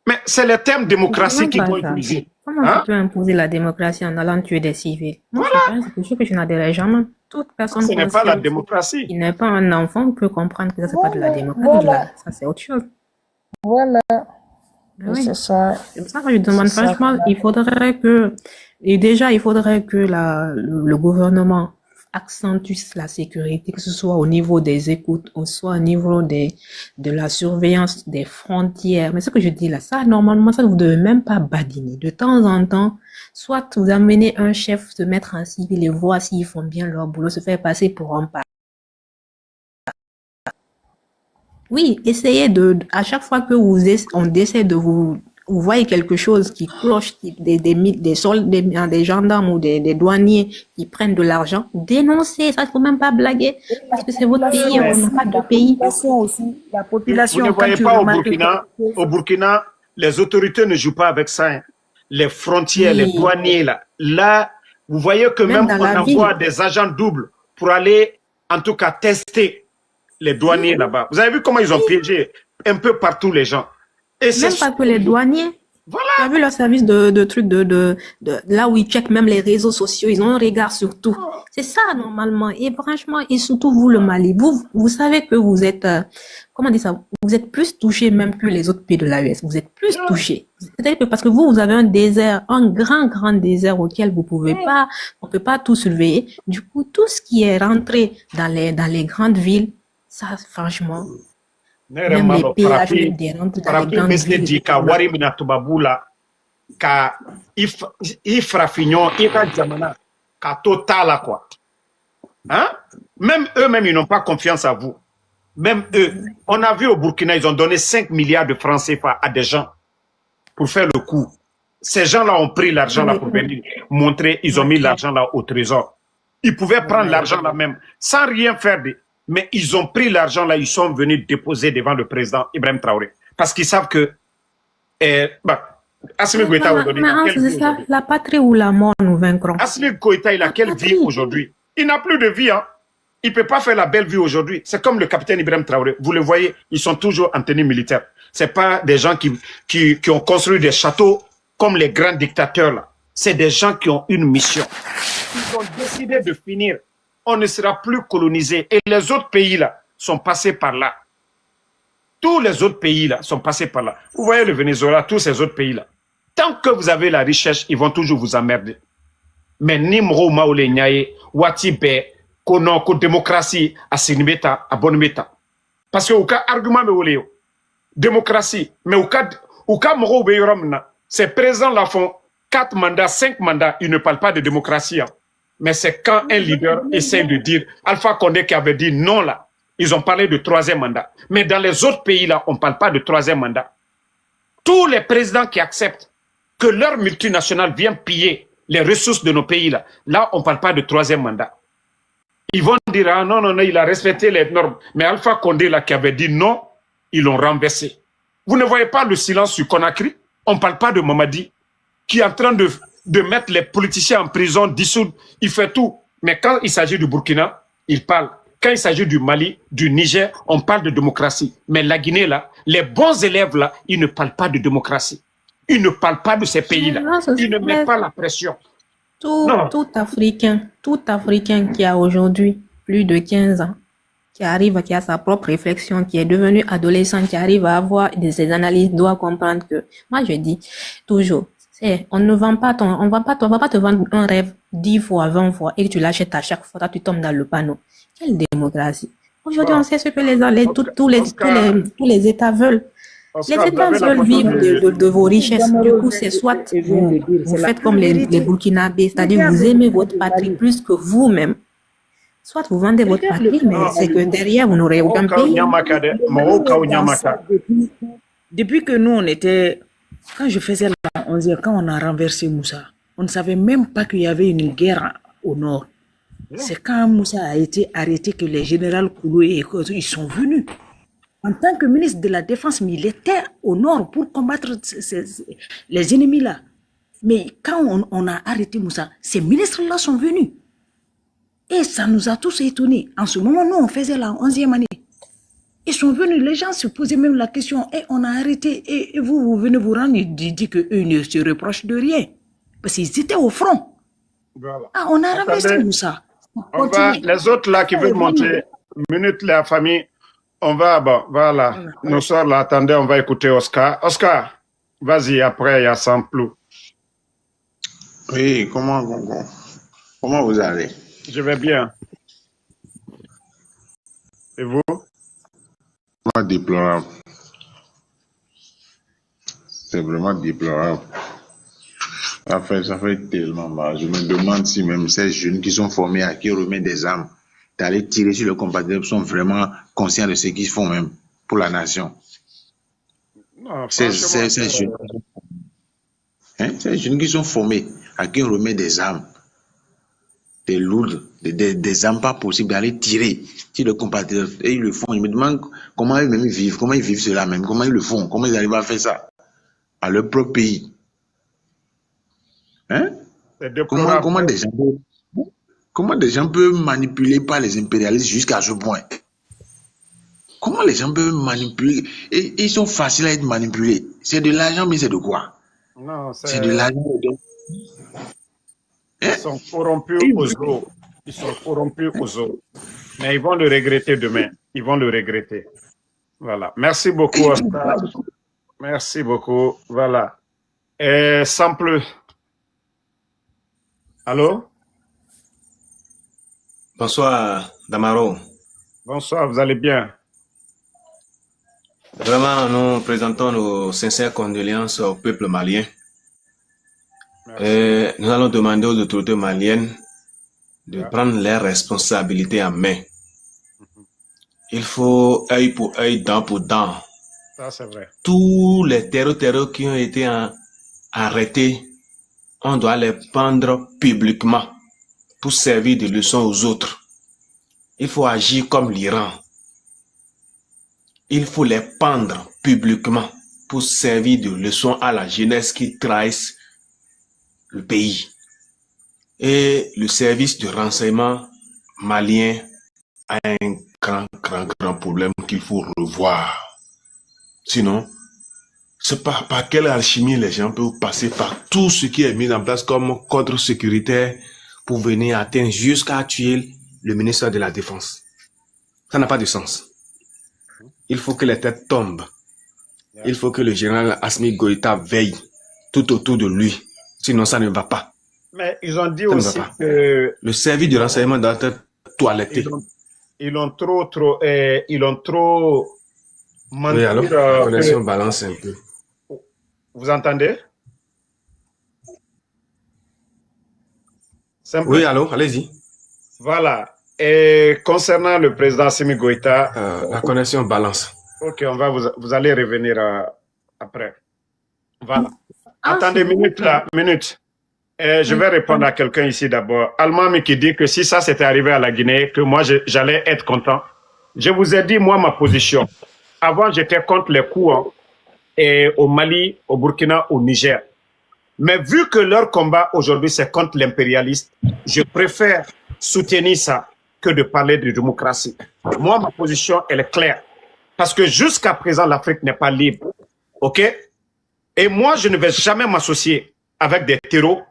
Mais c'est le terme démocratie qu'ils vont utiliser. Comment tu peux imposer la démocratie en allant tuer des civils? Moi, c'est quelque chose que je n'adhérais jamais. Toute personne ce n'est pas la démocratie. qui n'est pas un enfant peut comprendre que ça, c'est pas de la démocratie. Ça, c'est autre chose. Voilà. Oui. C'est ça. C'est pour ça que je demande franchement, il faudrait que le gouvernement accentue la sécurité, que ce soit au niveau des écoutes, ou soit au niveau de la surveillance des frontières. Mais ce que je dis là, ça, normalement, ça, vous ne devez même pas badiner. De temps en temps, soit vous amenez un chef se mettre en civil et voir s'ils font bien leur boulot, se faire passer pour un pas. Oui, essayez à chaque fois que on essaie de vous voyez quelque chose qui cloche, des gendarmes ou des douaniers qui prennent de l'argent, dénoncez, ça, il faut même pas blaguer, parce que c'est votre pays, on n'a pas de pays. La Vous population, ne quand voyez tu pas remarques au Burkina, les autorités ne jouent pas avec ça. Hein. Les frontières, les Oui, douaniers, là, vous voyez que même même dans on la envoie ville, des agents doubles pour aller, en tout cas, tester les douaniers là-bas. Vous avez vu comment ils ont piégé un peu partout les gens. Et c'est même pas que les douaniers. voilà. Tu as vu leur service de trucs de là où ils checkent même les réseaux sociaux, ils ont un regard sur tout. C'est ça normalement. Et franchement, et surtout vous le Mali, vous savez que vous êtes, comment dire ça, vous êtes plus touchés même que les autres pays de l'AES. Vous êtes plus touchés. C'est-à-dire que parce que vous avez un désert, un grand désert auquel vous pouvez pas, on peut pas tout surveiller. Du coup, tout ce qui est rentré dans les grandes villes, ça, franchement, même les péages, même des rentrent dans les grandes villes. Dit ka wari mina tubabu la ka ifrafinyon ika jamana ka totala quoi. Hein? Même eux-mêmes, ils n'ont pas confiance à vous. Même eux. On a vu au Burkina, ils ont donné 5 milliards de francs CFA à des gens pour faire le coup. Ces gens-là ont pris l'argent là pour venir montrer, ils ont mis l'argent là au trésor. Ils pouvaient prendre l'argent là même sans rien faire. Mais ils ont pris l'argent là, ils sont venus déposer devant le président Ibrahim Traoré. Parce qu'ils savent que... Assimi Goïta aujourd'hui... Mais c'est ça, la patrie ou la mort nous vaincront. Assimi Goïta, il a quelle vie aujourd'hui? Il n'a plus de vie, hein. Il ne peut pas faire la belle vie aujourd'hui. C'est comme le capitaine Ibrahim Traoré. Vous le voyez, ils sont toujours en tenue militaire. Ce pas des gens qui ont construit des châteaux comme les grands dictateurs là. C'est des gens qui ont une mission. Ils ont décidé de finir. On ne sera plus colonisé. Et les autres pays là sont passés par là. Tous les autres pays là sont passés par là. Vous voyez le Venezuela, tous ces autres pays là. Tant que vous avez la richesse, ils vont toujours vous emmerder. Mais Nimro Maole Nyaye, Watibe, Kono, Ko démocratie, à Sinibeta, à Bonmeta. Parce que aucun argument me oleo. Démocratie. Mais aucun Moro Beyoramna, ces présidents là font 4 mandats, 5 mandats, ils ne parlent pas de démocratie. Hein. Mais c'est quand un leader essaie de dire, Alpha Condé qui avait dit non là, ils ont parlé de 3e mandat. Mais dans les autres pays là, on ne parle pas de 3e mandat. Tous les présidents qui acceptent que leur multinationale vienne piller les ressources de nos pays là, là on ne parle pas de 3e mandat. Ils vont dire, ah non, il a respecté les normes. Mais Alpha Condé là qui avait dit non, ils l'ont renversé. Vous ne voyez pas le silence sur Conakry? On ne parle pas de Mamadi qui est en train de mettre les politiciens en prison, dissoudre, il fait tout. Mais quand il s'agit du Burkina, il parle. Quand il s'agit du Mali, du Niger, on parle de démocratie. Mais la Guinée, là, les bons élèves, là, ils ne parlent pas de démocratie. Ils ne parlent pas de ces pays-là. Ils ne mettent pas la pression. Tout Africain qui a aujourd'hui plus de 15 ans, qui a sa propre réflexion, qui est devenu adolescent, qui arrive à avoir des analyses, doit comprendre que, moi je dis toujours, on ne vend pas on va pas te vendre un rêve 10 fois, 20 fois et que tu l'achètes à chaque fois, tu tombes dans le panneau. Quelle démocratie? Aujourd'hui, on sait ce que tous les États veulent. Les États veulent vivre de vos richesses. Du coup, c'est soit vous faites comme les Burkinabés, c'est-à-dire vous aimez votre patrie plus que vous-même. Soit vous vendez votre patrie, mais c'est que derrière, vous n'aurez aucun pays. Depuis que nous, on était... Quand je faisais la 11e, quand on a renversé Moussa, on ne savait même pas qu'il y avait une guerre au nord. C'est quand Moussa a été arrêté que les généraux Kouloué et ils sont venus. En tant que ministre de la Défense militaire au nord pour combattre les ennemis-là. Mais quand on a arrêté Moussa, ces ministres-là sont venus. Et ça nous a tous étonnés. En ce moment, nous, on faisait la 11e année. Ils sont venus, les gens se posaient même la question, on a arrêté, et vous venez vous rendre, ils disent qu'eux ne se reprochent de rien. Parce qu'ils étaient au front. Voilà. Ah, on a renversé Moussa. Les autres là qui veulent monter, minute la famille, on va, voilà. Nos soeurs là, attendez, on va écouter Oscar. Oscar, vas-y, après, il y a Samplou. Oui, comment vous allez? Je vais bien. Et vous? Vraiment déplorable. C'est vraiment déplorable. Ça fait tellement mal. Je me demande si même ces jeunes qui sont formés à qui remettent des armes, d'aller tirer sur le compatriotes, sont vraiment conscients de ce qu'ils font même pour la nation. Non, Ces franchement, jeunes, ces jeunes qui sont formés à qui on remet des armes, des lourdes, des armes pas possibles, d'aller tirer sur le compatriote. Et ils le font. Je me demande comment ils vivent, comment ils vivent cela même, comment ils le font, comment ils arrivent à faire ça à leur propre pays. Hein? c'est déplorable. Comment des gens peuvent manipuler par les impérialistes jusqu'à ce point? Comment les gens peuvent manipuler? Et ils sont faciles à être manipulés. C'est de l'argent, mais c'est de quoi? Non, C'est de l'argent. ils Hein? sont corrompus aux os. Ils sont corrompus aux os. Mais ils vont le regretter demain. Ils vont le regretter. Voilà. Merci beaucoup, Oscar. Merci beaucoup. Voilà. Sample. Allô? Bonsoir, Damaro. Bonsoir, vous allez bien? Vraiment, nous présentons nos sincères condoléances au peuple malien. Merci. Nous allons demander aux autorités maliennes de Yeah. prendre leurs responsabilités en main. Il faut œil pour œil, dent pour dent. Ça, c'est vrai. Tous les terreaux qui ont été arrêtés, on doit les pendre publiquement pour servir de leçon aux autres. Il faut agir comme l'Iran. Il faut les pendre publiquement pour servir de leçon à la jeunesse qui trahisse le pays. Et le service de renseignement malien a un grand problème qu'il faut revoir. Sinon, c'est par quelle alchimie les gens peuvent passer par tout ce qui est mis en place comme cadre sécuritaire pour venir atteindre jusqu'à tuer le ministre de la Défense. Ça n'a pas de sens. Il faut que les têtes tombent. Il faut que le général Assimi Goïta veille tout autour de lui. Sinon, ça ne va pas. Mais ils ont dit Ça ne va aussi pas. que Le service de renseignement doit être toiletté. ils ont trop menti. Oui, alors, la connexion balance un peu. Vous entendez? Simple. Oui, allô, allez-y. Voilà. Et concernant le président Assimi Goïta, La connexion balance. ok, vous allez revenir après. Voilà. Attendez, minute. Je vais répondre à quelqu'un ici d'abord. Almami qui dit que si ça s'était arrivé à la Guinée, que moi j'allais être content. Je vous ai dit, moi, ma position. Avant, j'étais contre les coups au Mali, au Burkina, au Niger. Mais vu que leur combat aujourd'hui, c'est contre l'impérialiste, je préfère soutenir ça que de parler de démocratie. Moi, ma position, elle est claire. Parce que jusqu'à présent, l'Afrique n'est pas libre. OK? Et moi, je ne vais jamais m'associer avec des terreaux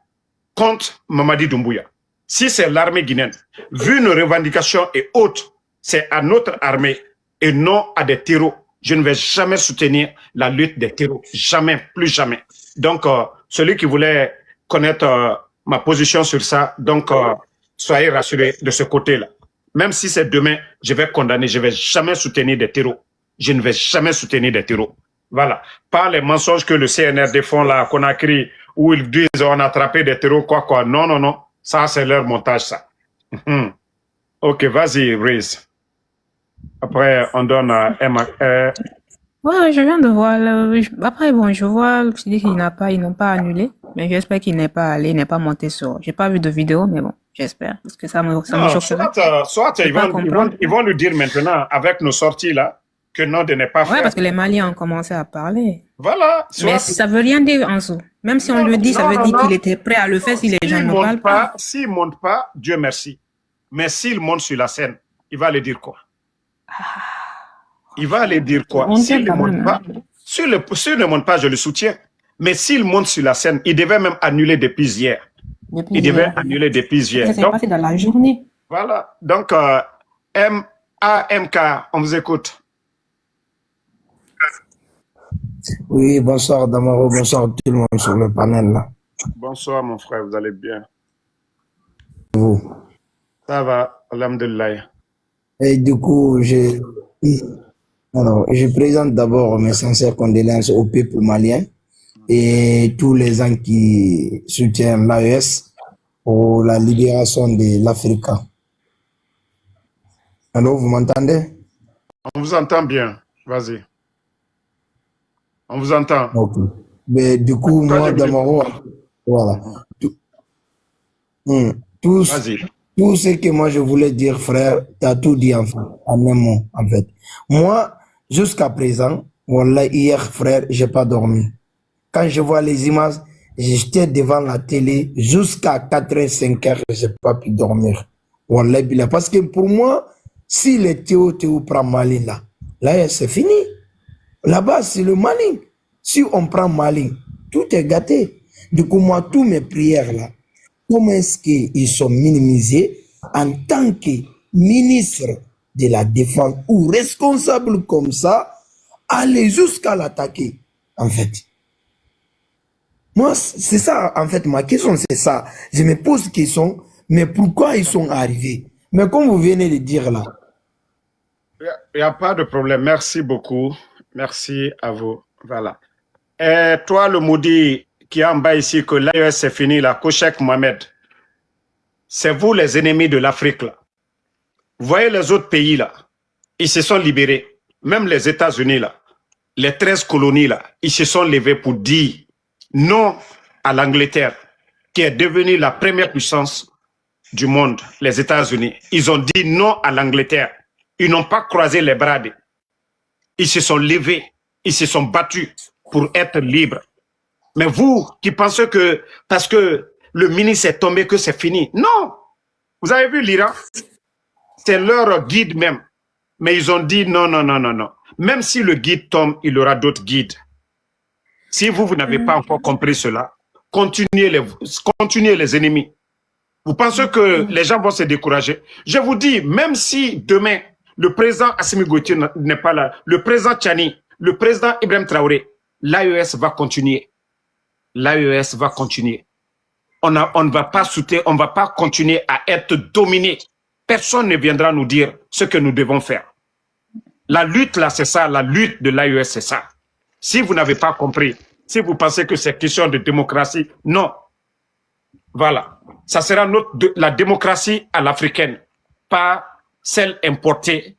contre Mamadi Doumbouya. Si c'est l'armée guinéenne, vu nos revendications et autres, c'est à notre armée et non à des terreaux. Je ne vais jamais soutenir la lutte des terreaux. Jamais, plus jamais. Donc, celui qui voulait connaître ma position sur ça, donc, soyez rassurés de ce côté-là. Même si c'est demain, je vais condamner, je ne vais jamais soutenir des terreaux. Je ne vais jamais soutenir des terreaux. Voilà. Pas les mensonges que le CNRD font là, à Conakry, où ils disent on a attrapé des terreaux, quoi. Non. Ça, c'est leur montage, ça. Ok, vas-y, Riz. Après, on donne à Emma. Ouais, je viens de voir. Après, bon, je vois, tu dis ils n'ont pas annulé, mais j'espère qu'il n'est pas allé, il n'est pas monté sur. J'ai pas vu de vidéo, mais bon, j'espère, parce que ça me choquerait. Soit ils vont nous dire maintenant, avec nos sorties là, que non, de ne pas faire. Ouais, parce que les Maliens ont commencé à parler. Voilà. Mais ça veut rien dire en dessous. Même si on le dit, ça veut dire qu'il était prêt à le faire si les gens ne parlent pas. S'il ne monte pas, Dieu merci. Mais s'il monte sur la scène, il va aller dire quoi? Il va aller dire quoi? S'il ne monte pas, s'il ne monte pas, je le soutiens. Mais s'il monte sur la scène, il devait même annuler depuis hier. Il devait annuler depuis hier. Ça s'est passé dans la journée. Voilà. Donc, AMK, on vous écoute. Oui, bonsoir Damaro, bonsoir tout le monde sur le panel là. Bonsoir mon frère, vous allez bien? Vous. Ça va, alhamdulillah. Et du coup, je présente d'abord mes sincères condoléances au peuple malien et tous les gens qui soutiennent l'AES pour la libération de l'Afrique. Alors, vous m'entendez? On vous entend bien. Vas-y. On vous entend. Ok. Mais du coup, Toi, moi, je Damaro, voilà. Tout, Vas-y. tout ce que moi je voulais dire, frère, tu as tout dit en un mot, en fait. Moi, jusqu'à présent, voilà, hier, frère, j'ai pas dormi. Quand je vois les images, j'étais devant la télé jusqu'à 4h, 5h, j'ai pas pu dormir. Wallah, billah. Parce que pour moi, si le Théo prend Mali là, c'est fini. Là-bas, c'est le Mali. Si on prend Mali, tout est gâté. Du coup, moi, tous mes prières là, comment est-ce qu'ils sont minimisés en tant que ministre de la Défense ou responsable comme ça, aller jusqu'à l'attaquer, en fait. Moi, c'est ça, en fait, ma question, c'est ça. Je me pose question, mais pourquoi ils sont arrivés? Mais comme vous venez de dire là, Il n'y a pas de problème. Merci beaucoup. Merci à vous. Voilà. Et toi, le maudit qui est en bas ici, que l'AES c'est fini, là, Kochek Mohamed, c'est vous les ennemis de l'Afrique, là. Vous voyez les autres pays, là, ils se sont libérés. Même les États-Unis, là, les 13 colonies, là, ils se sont levés pour dire non à l'Angleterre, qui est devenue la première puissance du monde, les États-Unis. Ils ont dit non à l'Angleterre. Ils n'ont pas croisé les bras. Ils se sont levés, ils se sont battus pour être libres. Mais vous qui pensez que parce que le ministre est tombé que c'est fini. Non. Vous avez vu l'Iran? C'est leur guide même. Mais ils ont dit non, non, non, non, non. Même si le guide tombe, il y aura d'autres guides. Si vous n'avez pas encore compris cela, continuez les ennemis. Vous pensez que les gens vont se décourager? Je vous dis, même si demain, le président Assimi Goïti n'est pas là, le président Tchani, le président Ibrahim Traoré, l'AES va continuer. L'AES va continuer. On ne va pas soutenir, on ne va pas continuer à être dominé. Personne ne viendra nous dire ce que nous devons faire. La lutte, là, c'est ça. La lutte de l'AES, c'est ça. Si vous n'avez pas compris, si vous pensez que c'est question de démocratie, non. Voilà. Ça sera la démocratie à l'africaine, pas celle importée.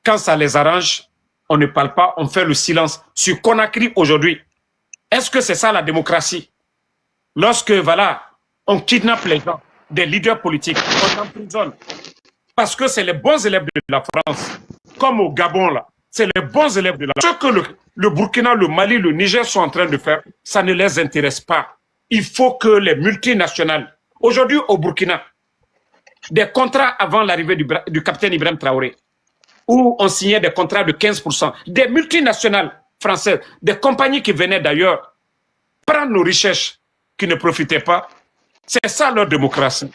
Quand ça les arrange, on ne parle pas, on fait le silence. Sur Conakry aujourd'hui, est-ce que c'est ça la démocratie? Lorsque, voilà, on kidnappe les gens, des leaders politiques, on emprisonne. Parce que c'est les bons élèves de la France, comme au Gabon, là. C'est les bons élèves de la France. Ce que le Burkina, le Mali, le Niger sont en train de faire, ça ne les intéresse pas. Il faut que les multinationales, aujourd'hui au Burkina, des contrats avant l'arrivée du capitaine Ibrahim Traoré, où on signait des contrats de 15%, des multinationales françaises, des compagnies qui venaient d'ailleurs prendre nos richesses qui ne profitaient pas. C'est ça leur démocratie.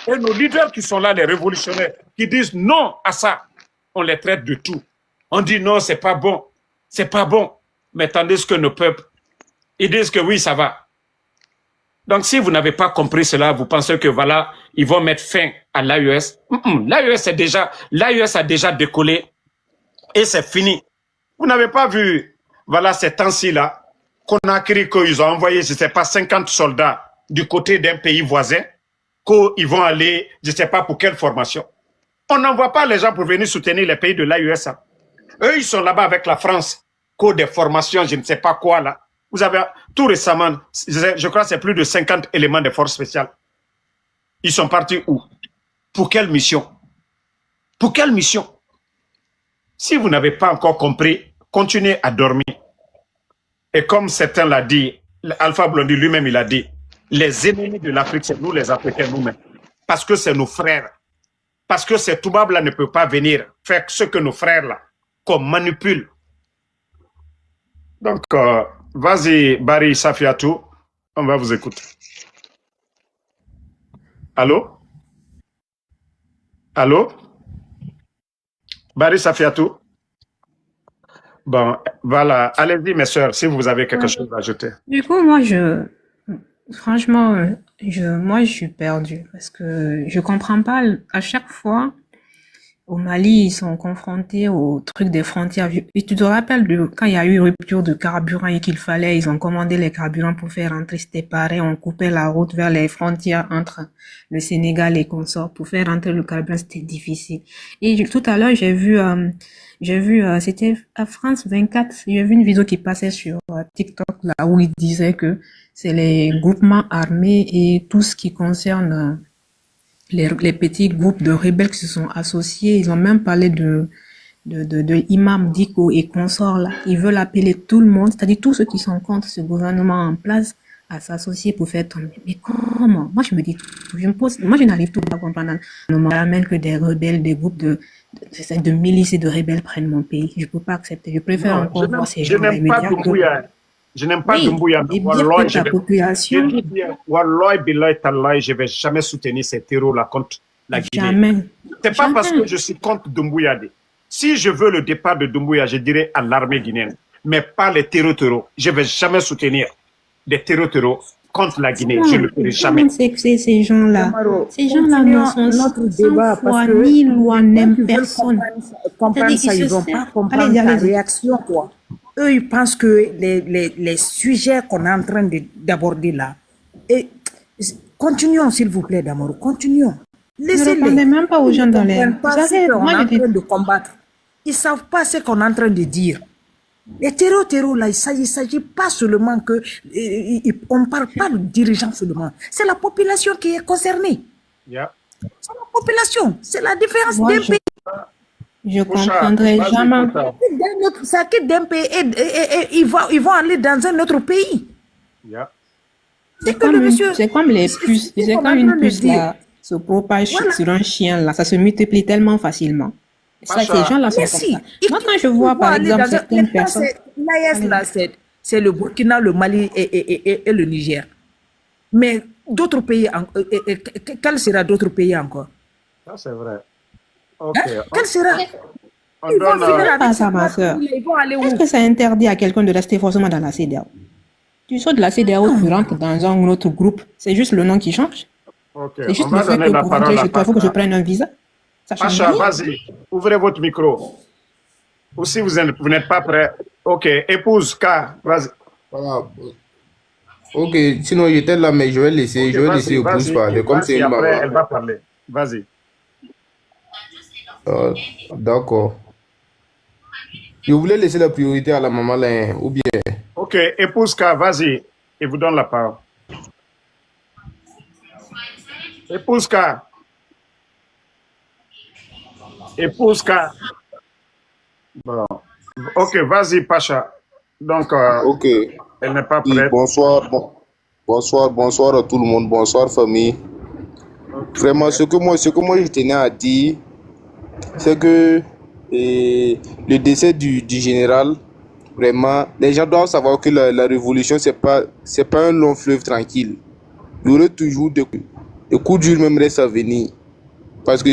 Et nos leaders qui sont là, les révolutionnaires, qui disent non à ça, on les traite de tout. On dit non, c'est pas bon, c'est pas bon. Mais tandis que nos peuples, ils disent que oui, ça va. Donc si vous n'avez pas compris cela, vous pensez que voilà, ils vont mettre fin à l'AES. L'AES a déjà décollé et c'est fini. Vous n'avez pas vu, voilà, ces temps-ci là, Conakry, qu'ils ont envoyé, je ne sais pas, 50 soldats du côté d'un pays voisin, qu'ils vont aller, je ne sais pas pour quelle formation. On n'envoie pas les gens pour venir soutenir les pays de l'AES. Eux, ils sont là-bas avec la France, cours des formations, je ne sais pas quoi là. Vous avez, tout récemment, je crois que c'est plus de 50 éléments de forces spéciales. Ils sont partis où? Pour quelle mission? Pour quelle mission? Si vous n'avez pas encore compris, continuez à dormir. Et comme certains l'ont dit, Alpha Blondy lui-même, il a dit, les ennemis de l'Afrique, c'est nous les Africains nous-mêmes. Parce que c'est nos frères. Parce que ces Toubabs-là ne peuvent pas venir faire ce que nos frères-là, qu'on manipule. Donc, vas-y, Barry Safiatou, on va vous écouter. Allô? Allô? Barry Safiatou? Bon, voilà. Allez-y, mes sœurs, si vous avez quelque chose à ajouter. Du coup, moi, Franchement, moi, je suis perdue parce que je comprends pas. À chaque fois, au Mali, ils sont confrontés au truc des frontières. Et tu te rappelles de quand il y a eu rupture de carburant et qu'il fallait, ils ont commandé les carburants pour faire rentrer, c'était pareil, on coupait la route vers les frontières entre le Sénégal et consorts pour faire rentrer le carburant, c'était difficile. Et tout à l'heure, c'était à France 24, j'ai vu une vidéo qui passait sur TikTok là où il disait que c'est les groupements armés et tout ce qui concerne les petits groupes de rebelles qui se sont associés. Ils ont même parlé de Imam Dicko et consorts là. Ils veulent appeler tout le monde, c'est-à-dire tous ceux qui sont contre ce gouvernement en place à s'associer pour faire tomber. Mais comment? Moi, je me dis, moi, je n'arrive tout pas à comprendre. On me ramène que des rebelles, des groupes de milices et de rebelles prennent mon pays. Je peux pas accepter. Je préfère Non, encore voir ces je gens-là et n'aime me pas dire que, Doumbouya. Je n'aime pas oui, Doumbouya. et dire Wallah, que ta je population, dis bien, Wallah, Billahi, Tallahi, je ne vais jamais soutenir ces terreaux-là contre la Guinée. jamais, C'est pas parce que jamais. je suis contre Doumbouya. Si je veux le départ de Doumbouya, je dirais à l'armée guinéenne, mais pas les terreaux. Je ne vais jamais soutenir des terreaux contre la Guinée. Je ne le ferai Tout le jamais. monde sait que c'est ces gens-là. Camaro, Ces gens-là ne continuons sont notre sans débat parce foi que ni loi, quand n'aiment ils veulent personne. comprendre C'est-à-dire, ça, ils ils se vont pas servent. comprendre Allez-y, ta allez-y. réaction, quoi. Eux, ils pensent que les sujets qu'on est en train d'aborder là, et continuons, s'il vous plaît, Damoro, continuons. Ne Laissez-les. répondez même pas aux Ils gens ne dans les... comprennent Vous pas ce savez, qu'on moi, est je en dis... train de combattre. Ils ne savent pas ce qu'on est en train de dire. Les terreaux là, il ne s'agit pas seulement que... on ne parle pas de dirigeants seulement. C'est la population qui est concernée. Yeah. C'est la population. C'est la différence Moi, d'un pays. je Koucha, comprendrai vas-y, jamais. Koucha. Ça quitte d'un pays et ils vont aller dans un autre pays. Yeah. C'est que le monsieur... C'est comme les puces. C'est qu'on quand est en une train de puce dire. là se propage Voilà. sur un chien là, ça se multiplie tellement facilement. Ça, Pacha, ces gens-là sont Mais comme si, ça. Moi, quand je vois par exemple certaines personnes, l'AES là, c'est le Burkina, le Mali et le Niger. Mais d'autres pays, quels seront d'autres pays encore? ça c'est vrai. Ok. Hein? Quel sera? On Ils vont donne, finir pas avec ça, cette ma sœur. partie, ils vont aller est-ce où? que ça interdit à quelqu'un de rester forcément dans la CEDEAO? Tu sors de la CEDEAO, tu rentres dans un autre groupe, c'est juste le nom qui change. ok. C'est On juste le va fait donner que la pour rentrer parole à chez toi, il faut que je Pacha. prenne un visa. Ça change Pacha, rien. vas-y. Ouvrez votre micro. Ou si vous n'êtes pas prêt. Ok. Épouse K, vas-y. Voilà. Ok, sinon j'étais là, mais je vais laisser, Ok, je vais laisser vas-y, Épouse parler. Comme c'est vas-y, une après, maman. elle va parler. Vas-y. D'accord. Je voulais laisser la priorité à la maman là, hein, ou bien. Ok. Épouse K, vas-y. Et vous donne la parole. Épouse K. Épouse K. Bon. Ok, vas-y, Pacha. Donc, Ok. elle n'est pas Oui, prête. bonsoir, bonsoir à tout le monde, bonsoir famille. Vraiment, ce que moi je tenais à dire, c'est que le décès du général, vraiment, les gens doivent savoir que la révolution, c'est pas un long fleuve tranquille. Il y aurait toujours des coups durs même restent à venir. Parce que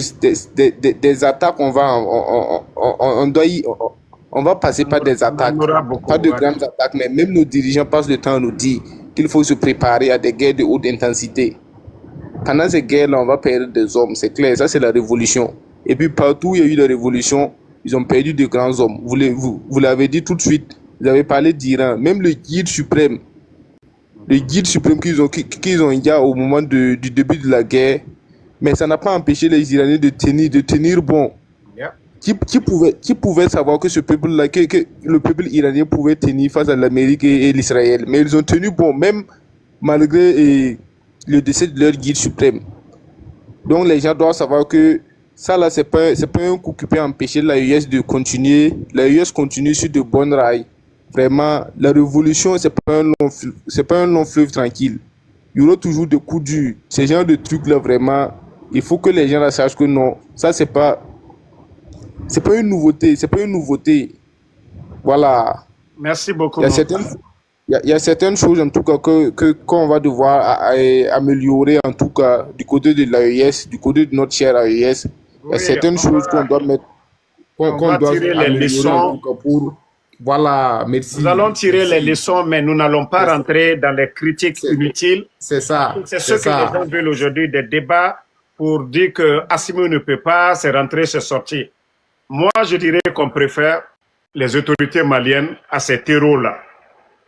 des attaques, on va passer par des attaques. On aura beaucoup, Pas de ouais. grandes attaques, mais même nos dirigeants passent le temps à nous dire qu'il faut se préparer à des guerres de haute intensité. Pendant ces guerres-là, on va perdre des hommes, c'est clair, ça c'est la révolution. Et puis partout où il y a eu la révolution, ils ont perdu de grands hommes. Vous l'avez dit tout de suite, vous avez parlé d'Iran, même le guide suprême qu'ils ont il y a au moment du début de la guerre, mais ça n'a pas empêché les Iraniens de tenir bon. Yeah. Qui pouvait savoir que ce peuple-là, que le peuple iranien pouvait tenir face à l'Amérique et l'Israël, mais ils ont tenu bon, même malgré le décès de leur guide suprême. Donc les gens doivent savoir que ça là, c'est pas un coup qui peut empêcher l'AES de continuer. L'AES continue sur de bonnes rails. Vraiment, la révolution, c'est pas un long fleuve tranquille. Il y aura toujours des coups durs. Ces genres de trucs là, vraiment, il faut que les gens là sachent que non, ça c'est pas une nouveauté. Voilà. Merci beaucoup. Il y a certaines choses en tout cas qu'on va devoir améliorer en tout cas du côté de l'AES, du côté de notre cher AES. Il y a certaines choses qu'on doit mettre, qu'on va doit tirer les améliorer leçons. en tout cas Voilà, merci. Nous allons tirer les leçons, mais nous n'allons pas C'est rentrer dans les critiques inutiles. c'est ça, C'est ce c'est que les ça. gens veulent aujourd'hui, des débats pour dire que Assimi ne peut pas, c'est rentrer, c'est sortir. Moi, je dirais qu'on préfère les autorités maliennes à ces terreaux-là.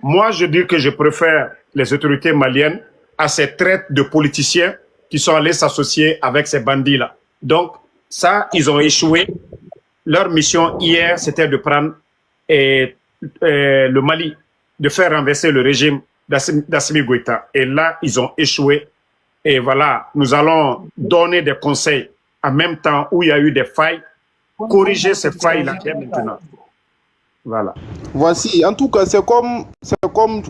Moi, je dis que je préfère les autorités maliennes à ces traites de politiciens qui sont allés s'associer avec ces bandits-là. Donc, ça, ils ont échoué. Leur mission hier, c'était de prendre le Mali, de faire renverser le régime d'Assimi Goïta. Et là, ils ont échoué. Et voilà, nous allons donner des conseils en même temps où il y a eu des failles, corriger ces failles-là dès maintenant. Voilà. Voici, en tout cas, c'est comme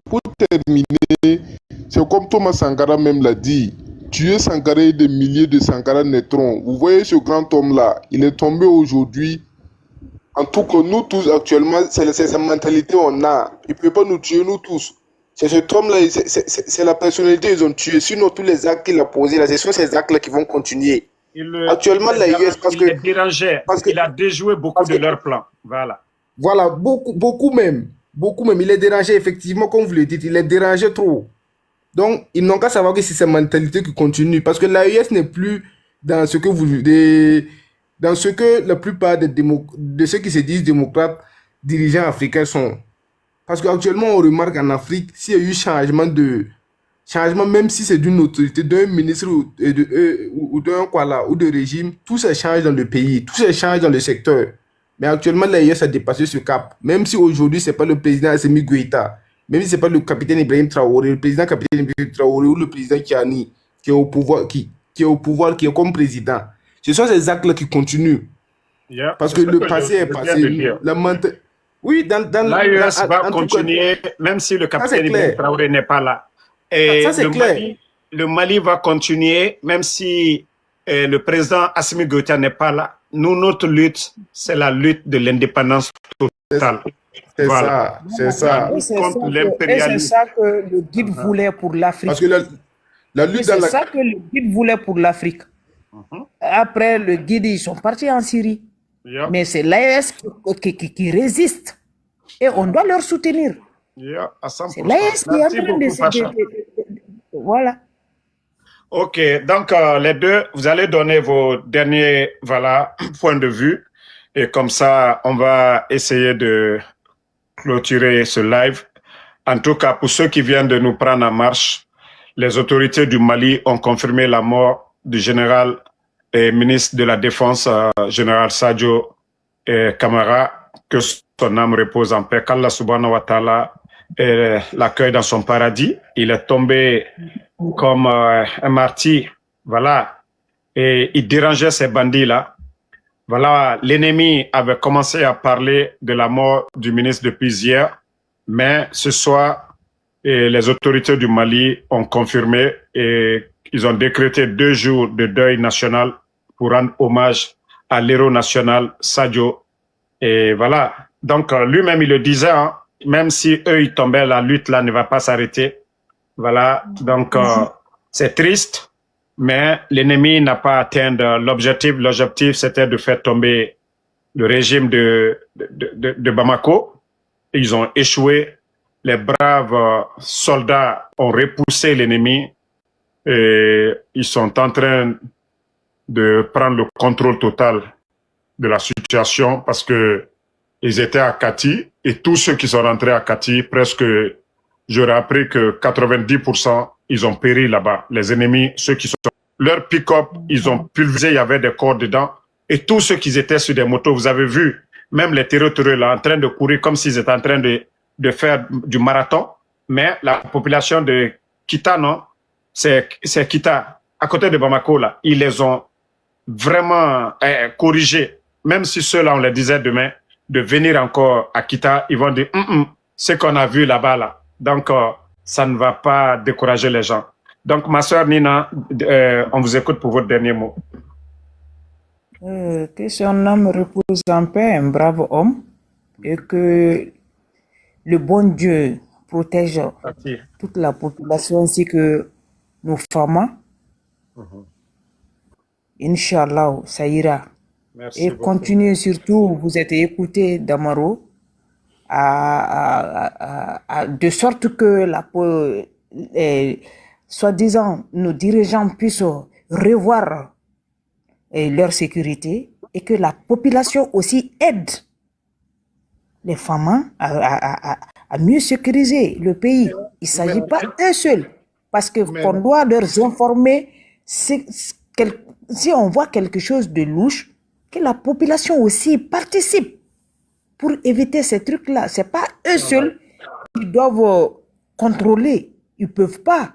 pour terminer, c'est comme Thomas Sankara même l'a dit. Tuer Sankara et des milliers de Sankara naîtront. Vous voyez ce grand homme-là, il est tombé aujourd'hui. En tout cas, nous tous actuellement, c'est sa mentalité on a. Il ne peut pas nous tuer, nous tous. C'est cet homme-là, c'est la personnalité qu'ils ont tué. Sinon, tous les actes qu'il a posés, là, ce sont ces actes-là qui vont continuer. Actuellement, la US, parce qu'il a déjoué beaucoup de leurs plans. Voilà. Voilà, beaucoup même. Il est dérangé, effectivement, comme vous le dites, il est dérangé trop. Donc, ils n'ont qu'à savoir que c'est sa mentalité qui continue. Parce que l'AES n'est plus dans ce que dans ce que la plupart de ceux qui se disent démocrates, dirigeants africains sont. Parce qu'actuellement, on remarque en Afrique, s'il y a eu changement, même si c'est d'une autorité, d'un ministre ou d'un ou de régime, tout ça change dans le pays, tout ça change dans le secteur. Mais actuellement, l'AES a dépassé ce cap. Même si aujourd'hui, ce n'est pas le président Assimi Goïta, même si ce n'est pas le capitaine Ibrahim Traoré, le président capitaine Ibrahim Traoré ou le président Kiani qui est au pouvoir, qui est comme président. Ce sont ces actes-là qui continuent. Parce que le passé est passé. Oui, l'AES va continuer, même si le capitaine Ibrahim Traoré n'est pas là. Et ça, c'est clair. Le Mali va continuer, même si le président Assimi Goïta n'est pas là. Nous, notre lutte, c'est la lutte de l'indépendance totale. C'est voilà. ça. Et c'est ça que le guide voulait pour l'Afrique. Parce que la lutte c'est ça que le guide voulait pour l'Afrique. Après, le guide, ils sont partis en Syrie. Mais c'est l'AES qui résiste. Et on doit leur soutenir. C'est l'AES qui est en train de... Voilà. Ok, donc les deux, vous allez donner vos derniers points de vue. Et comme ça, on va essayer de clôturer ce live. En tout cas, pour ceux qui viennent de nous prendre en marche, les autorités du Mali ont confirmé la mort du général et ministre de la Défense, général Sadio Camara, que son âme repose en paix, qu'Allah subhanahu wa ta'ala l'accueille dans son paradis. Il est tombé comme un martyr, voilà, et il dérangeait ces bandits-là. Voilà, l'ennemi avait commencé à parler de la mort du ministre depuis hier, mais ce soir, les autorités du Mali ont confirmé et ils ont décrété 2 jours de deuil national pour rendre hommage à l'héros national Sadio. Et voilà, donc lui-même il le disait, hein, même si eux ils tombaient, la lutte là ne va pas s'arrêter. Voilà, donc c'est triste, mais l'ennemi n'a pas atteint l'objectif. L'objectif, c'était de faire tomber le régime de Bamako. Ils ont échoué. Les braves soldats ont repoussé l'ennemi et ils sont en train de prendre le contrôle total de la situation parce que ils étaient à Kati et tous ceux qui sont rentrés à Kati, presque, j'aurais appris que 90%, ils ont péri là-bas. Les ennemis, ceux qui sont... Leur pick-up, ils ont pulvérisé, il y avait des corps dedans. Et tous ceux qui étaient sur des motos, vous avez vu, même les terreux là, en train de courir comme s'ils étaient en train de faire du marathon. Mais la population de Kita, non, c'est Kita, à côté de Bamako, là, ils les ont vraiment corrigés. Même si ceux-là, on les disait demain, de venir encore à Kita, ils vont dire ce qu'on a vu là-bas, là. Donc, ça ne va pas décourager les gens. Donc, ma soeur Nina, on vous écoute pour votre dernier mot. Que son âme repose en paix, un brave homme, et que le bon Dieu protège toute la population ainsi que nos femmes. Inch'Allah, ça ira. Merci et beaucoup. continuez surtout, vous êtes écoutés, Damaro, de sorte que soi-disant, nos dirigeants puissent revoir leur sécurité et que la population aussi aide les femmes à mieux sécuriser le pays. Il ne s'agit pas d'un seul, parce que Mais, qu'on doit leur informer si on voit quelque chose de louche, que la population aussi participe pour éviter ces trucs-là. Ce n'est pas eux seuls qui doivent contrôler. Ils ne peuvent pas.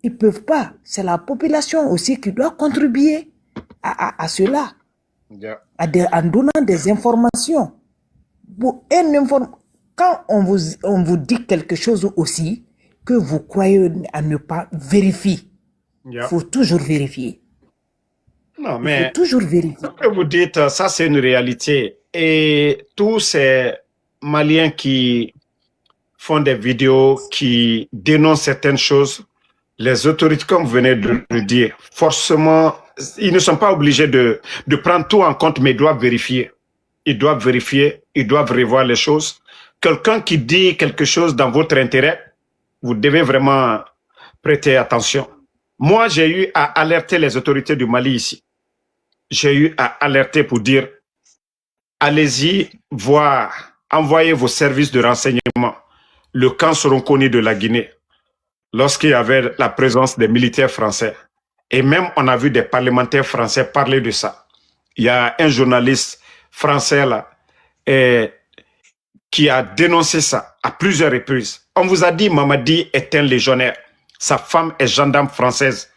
Ils ne peuvent pas. C'est la population aussi qui doit contribuer à cela, yeah. en donnant des informations. Quand on vous dit quelque chose aussi, que vous croyez à ne pas vérifier, il Yeah. faut toujours vérifier. Non, Il faut mais toujours vérifier. ce que vous dites, ça c'est une réalité. Et tous ces Maliens qui font des vidéos, qui dénoncent certaines choses, les autorités, comme vous venez de le dire, forcément, ils ne sont pas obligés de prendre tout en compte, mais ils doivent vérifier. Ils doivent vérifier, ils doivent revoir les choses. Quelqu'un qui dit quelque chose dans votre intérêt, vous devez vraiment prêter attention. Moi, j'ai eu à alerter les autorités du Mali ici. J'ai eu à alerter pour dire, allez-y voir, envoyez vos services de renseignement. Le camp Soronconi de la Guinée, lorsqu'il y avait la présence des militaires français. Et même, on a vu des parlementaires français parler de ça. Il y a un journaliste français là, qui a dénoncé ça à plusieurs reprises. On vous a dit Mamadi est un légionnaire. Sa femme est gendarme française.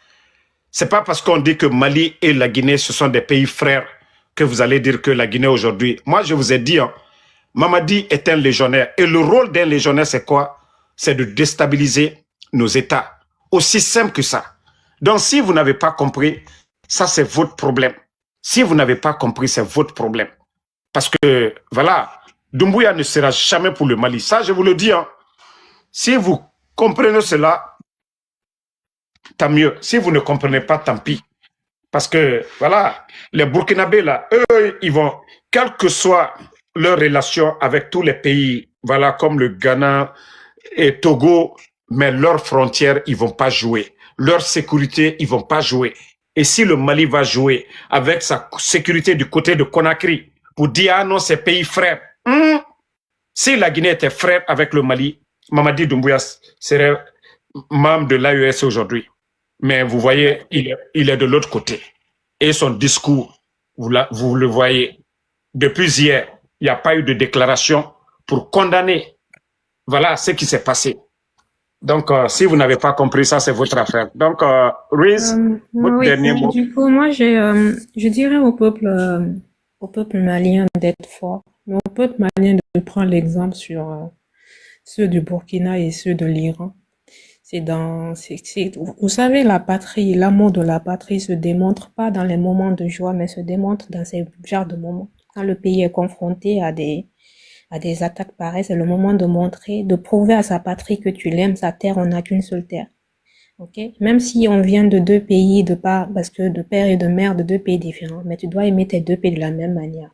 C'est pas parce qu'on dit que Mali et la Guinée, ce sont des pays frères, que vous allez dire que la Guinée aujourd'hui. Moi, je vous ai dit, Mamadi est un légionnaire. Et le rôle d'un légionnaire, c'est quoi? C'est de déstabiliser nos États. Aussi simple que ça. Donc, si vous n'avez pas compris, ça, c'est votre problème. Si vous n'avez pas compris, c'est votre problème. Parce que, voilà, Doumbouya ne sera jamais pour le Mali. Ça, je vous le dis. Si vous comprenez cela, tant mieux. Si vous ne comprenez pas, tant pis. Parce que, voilà, les Burkinabés, là, eux, ils vont, quelle que soit leur relation avec tous les pays, voilà, comme le Ghana et Togo, mais leurs frontières, ils vont pas jouer. Leur sécurité, ils vont pas jouer. Et si le Mali va jouer avec sa sécurité du côté de Conakry, pour dire, ah non, c'est pays frère. Si la Guinée était frère avec le Mali, Mamadi Doumbouya serait membre de l'AES aujourd'hui. Mais vous voyez, il est de l'autre côté. Et son discours, vous le voyez, depuis hier, il n'y a pas eu de déclaration pour condamner, voilà, ce qui s'est passé. Donc, si vous n'avez pas compris ça, c'est votre affaire. Donc, Ruiz, votre Oui, dernier mot. du coup, moi, je dirais au peuple malien d'être fort, mais au peuple malien de prendre l'exemple sur ceux du Burkina et ceux de l'Iran. Vous savez, la patrie, l'amour de la patrie se démontre pas dans les moments de joie, mais se démontre dans ces genres de moments. Quand le pays est confronté à des attaques pareilles, c'est le moment de montrer, de prouver à sa patrie que tu l'aimes, sa terre, on n'a qu'une seule terre. Ok? Même si on vient de deux pays, parce que de père et de mère de deux pays différents, mais tu dois aimer tes deux pays de la même manière.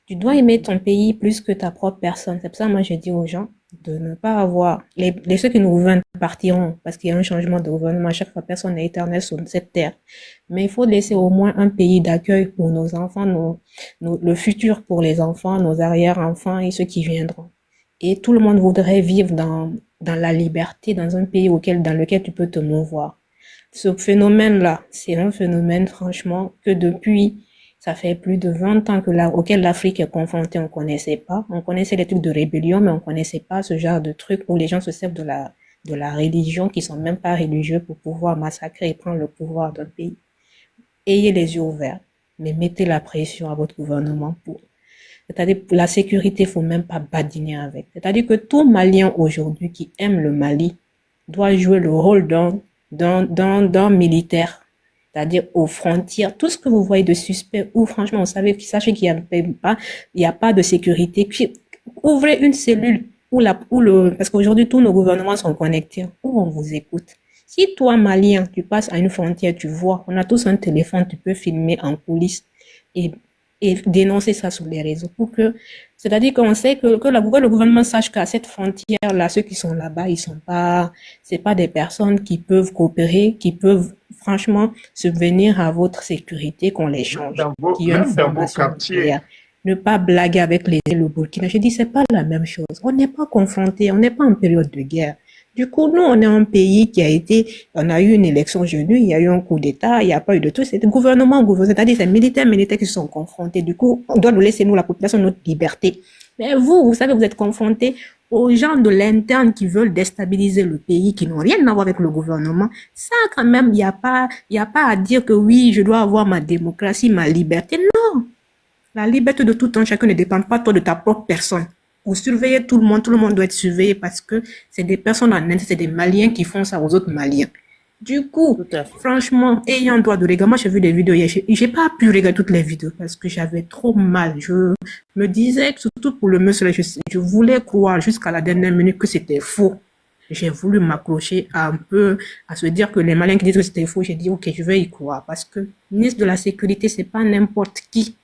Tu dois aimer ton pays plus que ta propre personne. C'est pour ça, moi, je dis aux gens de ne pas avoir... ceux qui nous gouvernent partiront parce qu'il y a un changement de gouvernement. À chaque fois, personne n'est éternel sur cette terre. Mais il faut laisser au moins un pays d'accueil pour nos enfants, le futur pour les enfants, nos arrière-enfants et ceux qui viendront. Et tout le monde voudrait vivre dans la liberté, dans un pays dans lequel tu peux te mouvoir. Ce phénomène-là, c'est un phénomène, franchement, que depuis... Ça fait plus de 20 ans auquel l'Afrique est confrontée, on connaissait pas. On connaissait les trucs de rébellion, mais on connaissait pas ce genre de trucs où les gens se servent de la religion, qui sont même pas religieux, pour pouvoir massacrer et prendre le pouvoir d'un pays. Ayez les yeux ouverts, mais mettez la pression à votre gouvernement c'est-à-dire, pour la sécurité, faut même pas badiner avec. C'est-à-dire que tout Malien aujourd'hui qui aime le Mali doit jouer le rôle d'un militaire. C'est-à-dire aux frontières, tout ce que vous voyez de suspect, ou franchement, vous savez, sachez qu'il n'y a pas de sécurité. Puis, ouvrez une cellule parce qu'aujourd'hui, tous nos gouvernements sont connectés, où on vous écoute. Si toi, Malien, tu passes à une frontière, tu vois, on a tous un téléphone, tu peux filmer en coulisses et et dénoncer ça sur les réseaux pour que, c'est-à-dire qu'on sait que le gouvernement sache qu'à cette frontière-là, ceux qui sont là-bas, c'est pas des personnes qui peuvent coopérer, qui peuvent franchement subvenir à votre sécurité qu'on les change, qui ont une Même dans vos formation quartiers. nucléaire. Ne pas blaguer avec le Burkina. Je dis, c'est pas la même chose. On n'est pas confronté, on n'est pas en période de guerre. Du coup, nous, on est un pays on a eu une élection aujourd'hui, il y a eu un coup d'État, il n'y a pas eu de tout. C'est le gouvernement, c'est-à-dire c'est militaires qui se sont confrontés. Du coup, on doit nous laisser, nous, la population, notre liberté. Mais vous savez, vous êtes confrontés aux gens de l'interne qui veulent déstabiliser le pays, qui n'ont rien à voir avec le gouvernement. Ça, quand même, il n'y a pas à dire que oui, je dois avoir ma démocratie, ma liberté. Non. La liberté de tout un chacun ne dépend pas toi de ta propre personne. Vous surveillez tout le monde doit être surveillé parce que c'est des personnes en Inde, c'est des Maliens qui font ça aux autres Maliens. Du coup, franchement, ayant droit de regarder, moi j'ai vu des vidéos hier, j'ai pas pu regarder toutes les vidéos parce que j'avais trop mal. Je me disais, surtout pour le monsieur, je voulais croire jusqu'à la dernière minute que c'était faux. J'ai voulu m'accrocher un peu à se dire que les Maliens qui disent que c'était faux, j'ai dit ok, je vais y croire parce que le ministre de la Sécurité, c'est pas n'importe qui.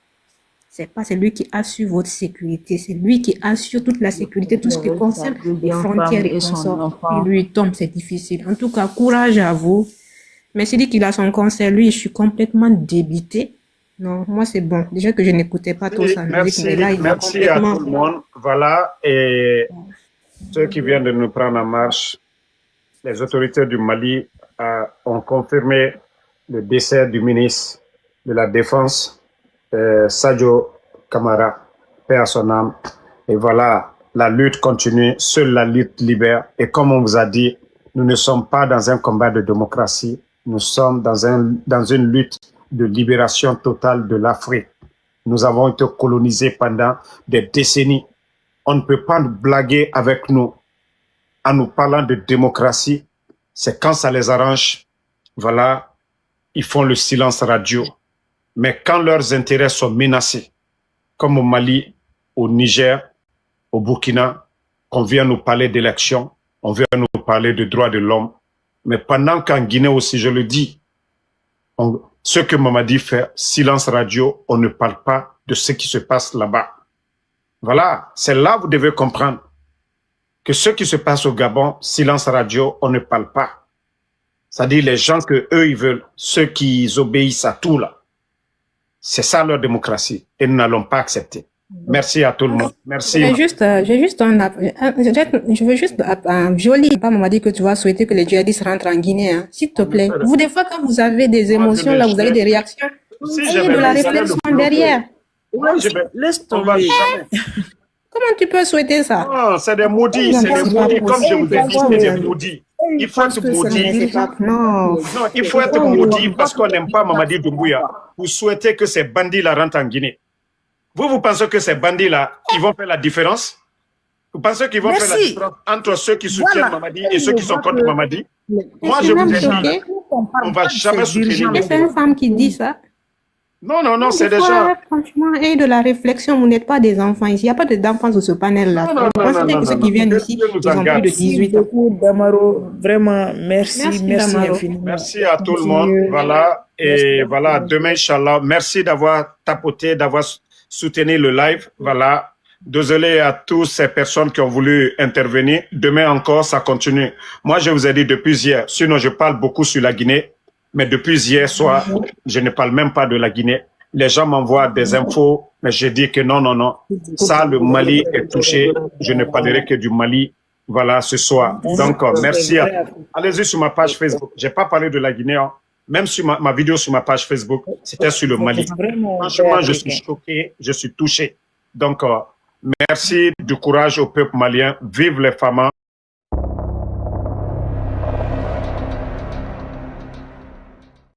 C'est lui qui assure votre sécurité, c'est lui qui assure toute la sécurité, tout ce qui concerne les frontières et consorts. Il lui tombe, c'est difficile. En tout cas, courage à vous. Mais s'il dit qu'il a son concert, lui, je suis complètement débité. Non, moi c'est bon. Déjà que je n'écoutais pas trop sa musique, mais là, il va Merci à complètement... tout le monde. Voilà, et ceux qui viennent de nous prendre en marche, les autorités du Mali ont confirmé le décès du ministre de la Défense, Sadio Kamara, paix à son âme. Et voilà, la lutte continue, seule la lutte libère. Et comme on vous a dit, nous ne sommes pas dans un combat de démocratie, nous sommes dans une lutte de libération totale de l'Afrique. Nous avons été colonisés pendant des décennies. On ne peut pas nous blaguer avec nous en nous parlant de démocratie. C'est quand ça les arrange, voilà, ils font le silence radio. Mais quand leurs intérêts sont menacés, comme au Mali, au Niger, au Burkina, on vient nous parler d'élections, on vient nous parler de droits de l'homme. Mais pendant qu'en Guinée aussi, je le dis, ce que Mamadi fait, silence radio, on ne parle pas de ce qui se passe là-bas. Voilà, c'est là que vous devez comprendre que ce qui se passe au Gabon, silence radio, on ne parle pas. C'est-à-dire les gens que eux ils veulent, ceux qui obéissent à tout là. C'est ça leur démocratie et nous n'allons pas accepter. Merci à tout le monde. Merci. Je veux juste un joli. Papa m'a dit que tu vas souhaiter que les djihadistes rentrent en Guinée, hein. S'il te plaît. Vous, des fois, quand vous avez des émotions, là, vous avez des réactions, ayez de la réflexion derrière. Laisse tomber. Comment tu peux souhaiter ça? Non, c'est des maudits, comme je vous ai dit, c'est des maudits. Il faut être maudit. Non, il faut être maudit parce qu'on n'aime pas Mamadi Doumbouya. Vous souhaitez que ces bandits-là rentrent en Guinée. Vous pensez que ces bandits-là, ils vont faire la différence? Vous pensez qu'ils vont faire la différence entre ceux qui soutiennent Mamadi et ceux qui sont contre Mamadi? Moi, je vous ai dit, on ne va jamais soutenir. C'est une femme qui dit ça. Non, c'est des gens. Franchement, et de la réflexion, vous n'êtes pas des enfants ici. Il n'y a pas d'enfants sur ce panel-là. Non, ceux qui viennent ici, ils ont plus de 18 ans. Damaro, vraiment, merci infiniment. Merci à tout le monde. Voilà. Et voilà, demain, Inch'Allah, merci d'avoir tapoté, d'avoir soutenu le live. Voilà. Désolé à toutes ces personnes qui ont voulu intervenir. Demain encore, ça continue. Moi, je vous ai dit depuis hier, sinon je parle beaucoup sur la Guinée. Mais depuis hier soir, je ne parle même pas de la Guinée. Les gens m'envoient des infos, mais je dis que non. Ça, le Mali est touché. Je ne parlerai que du Mali. Voilà, ce soir. Donc, merci à vous. Allez-y sur ma page Facebook. Je n'ai pas parlé de la Guinée. Hein. Même sur ma vidéo sur ma page Facebook, c'était sur le Mali. Franchement, je suis choqué, je suis touché. Donc, merci du courage au peuple malien. Vive les femmes.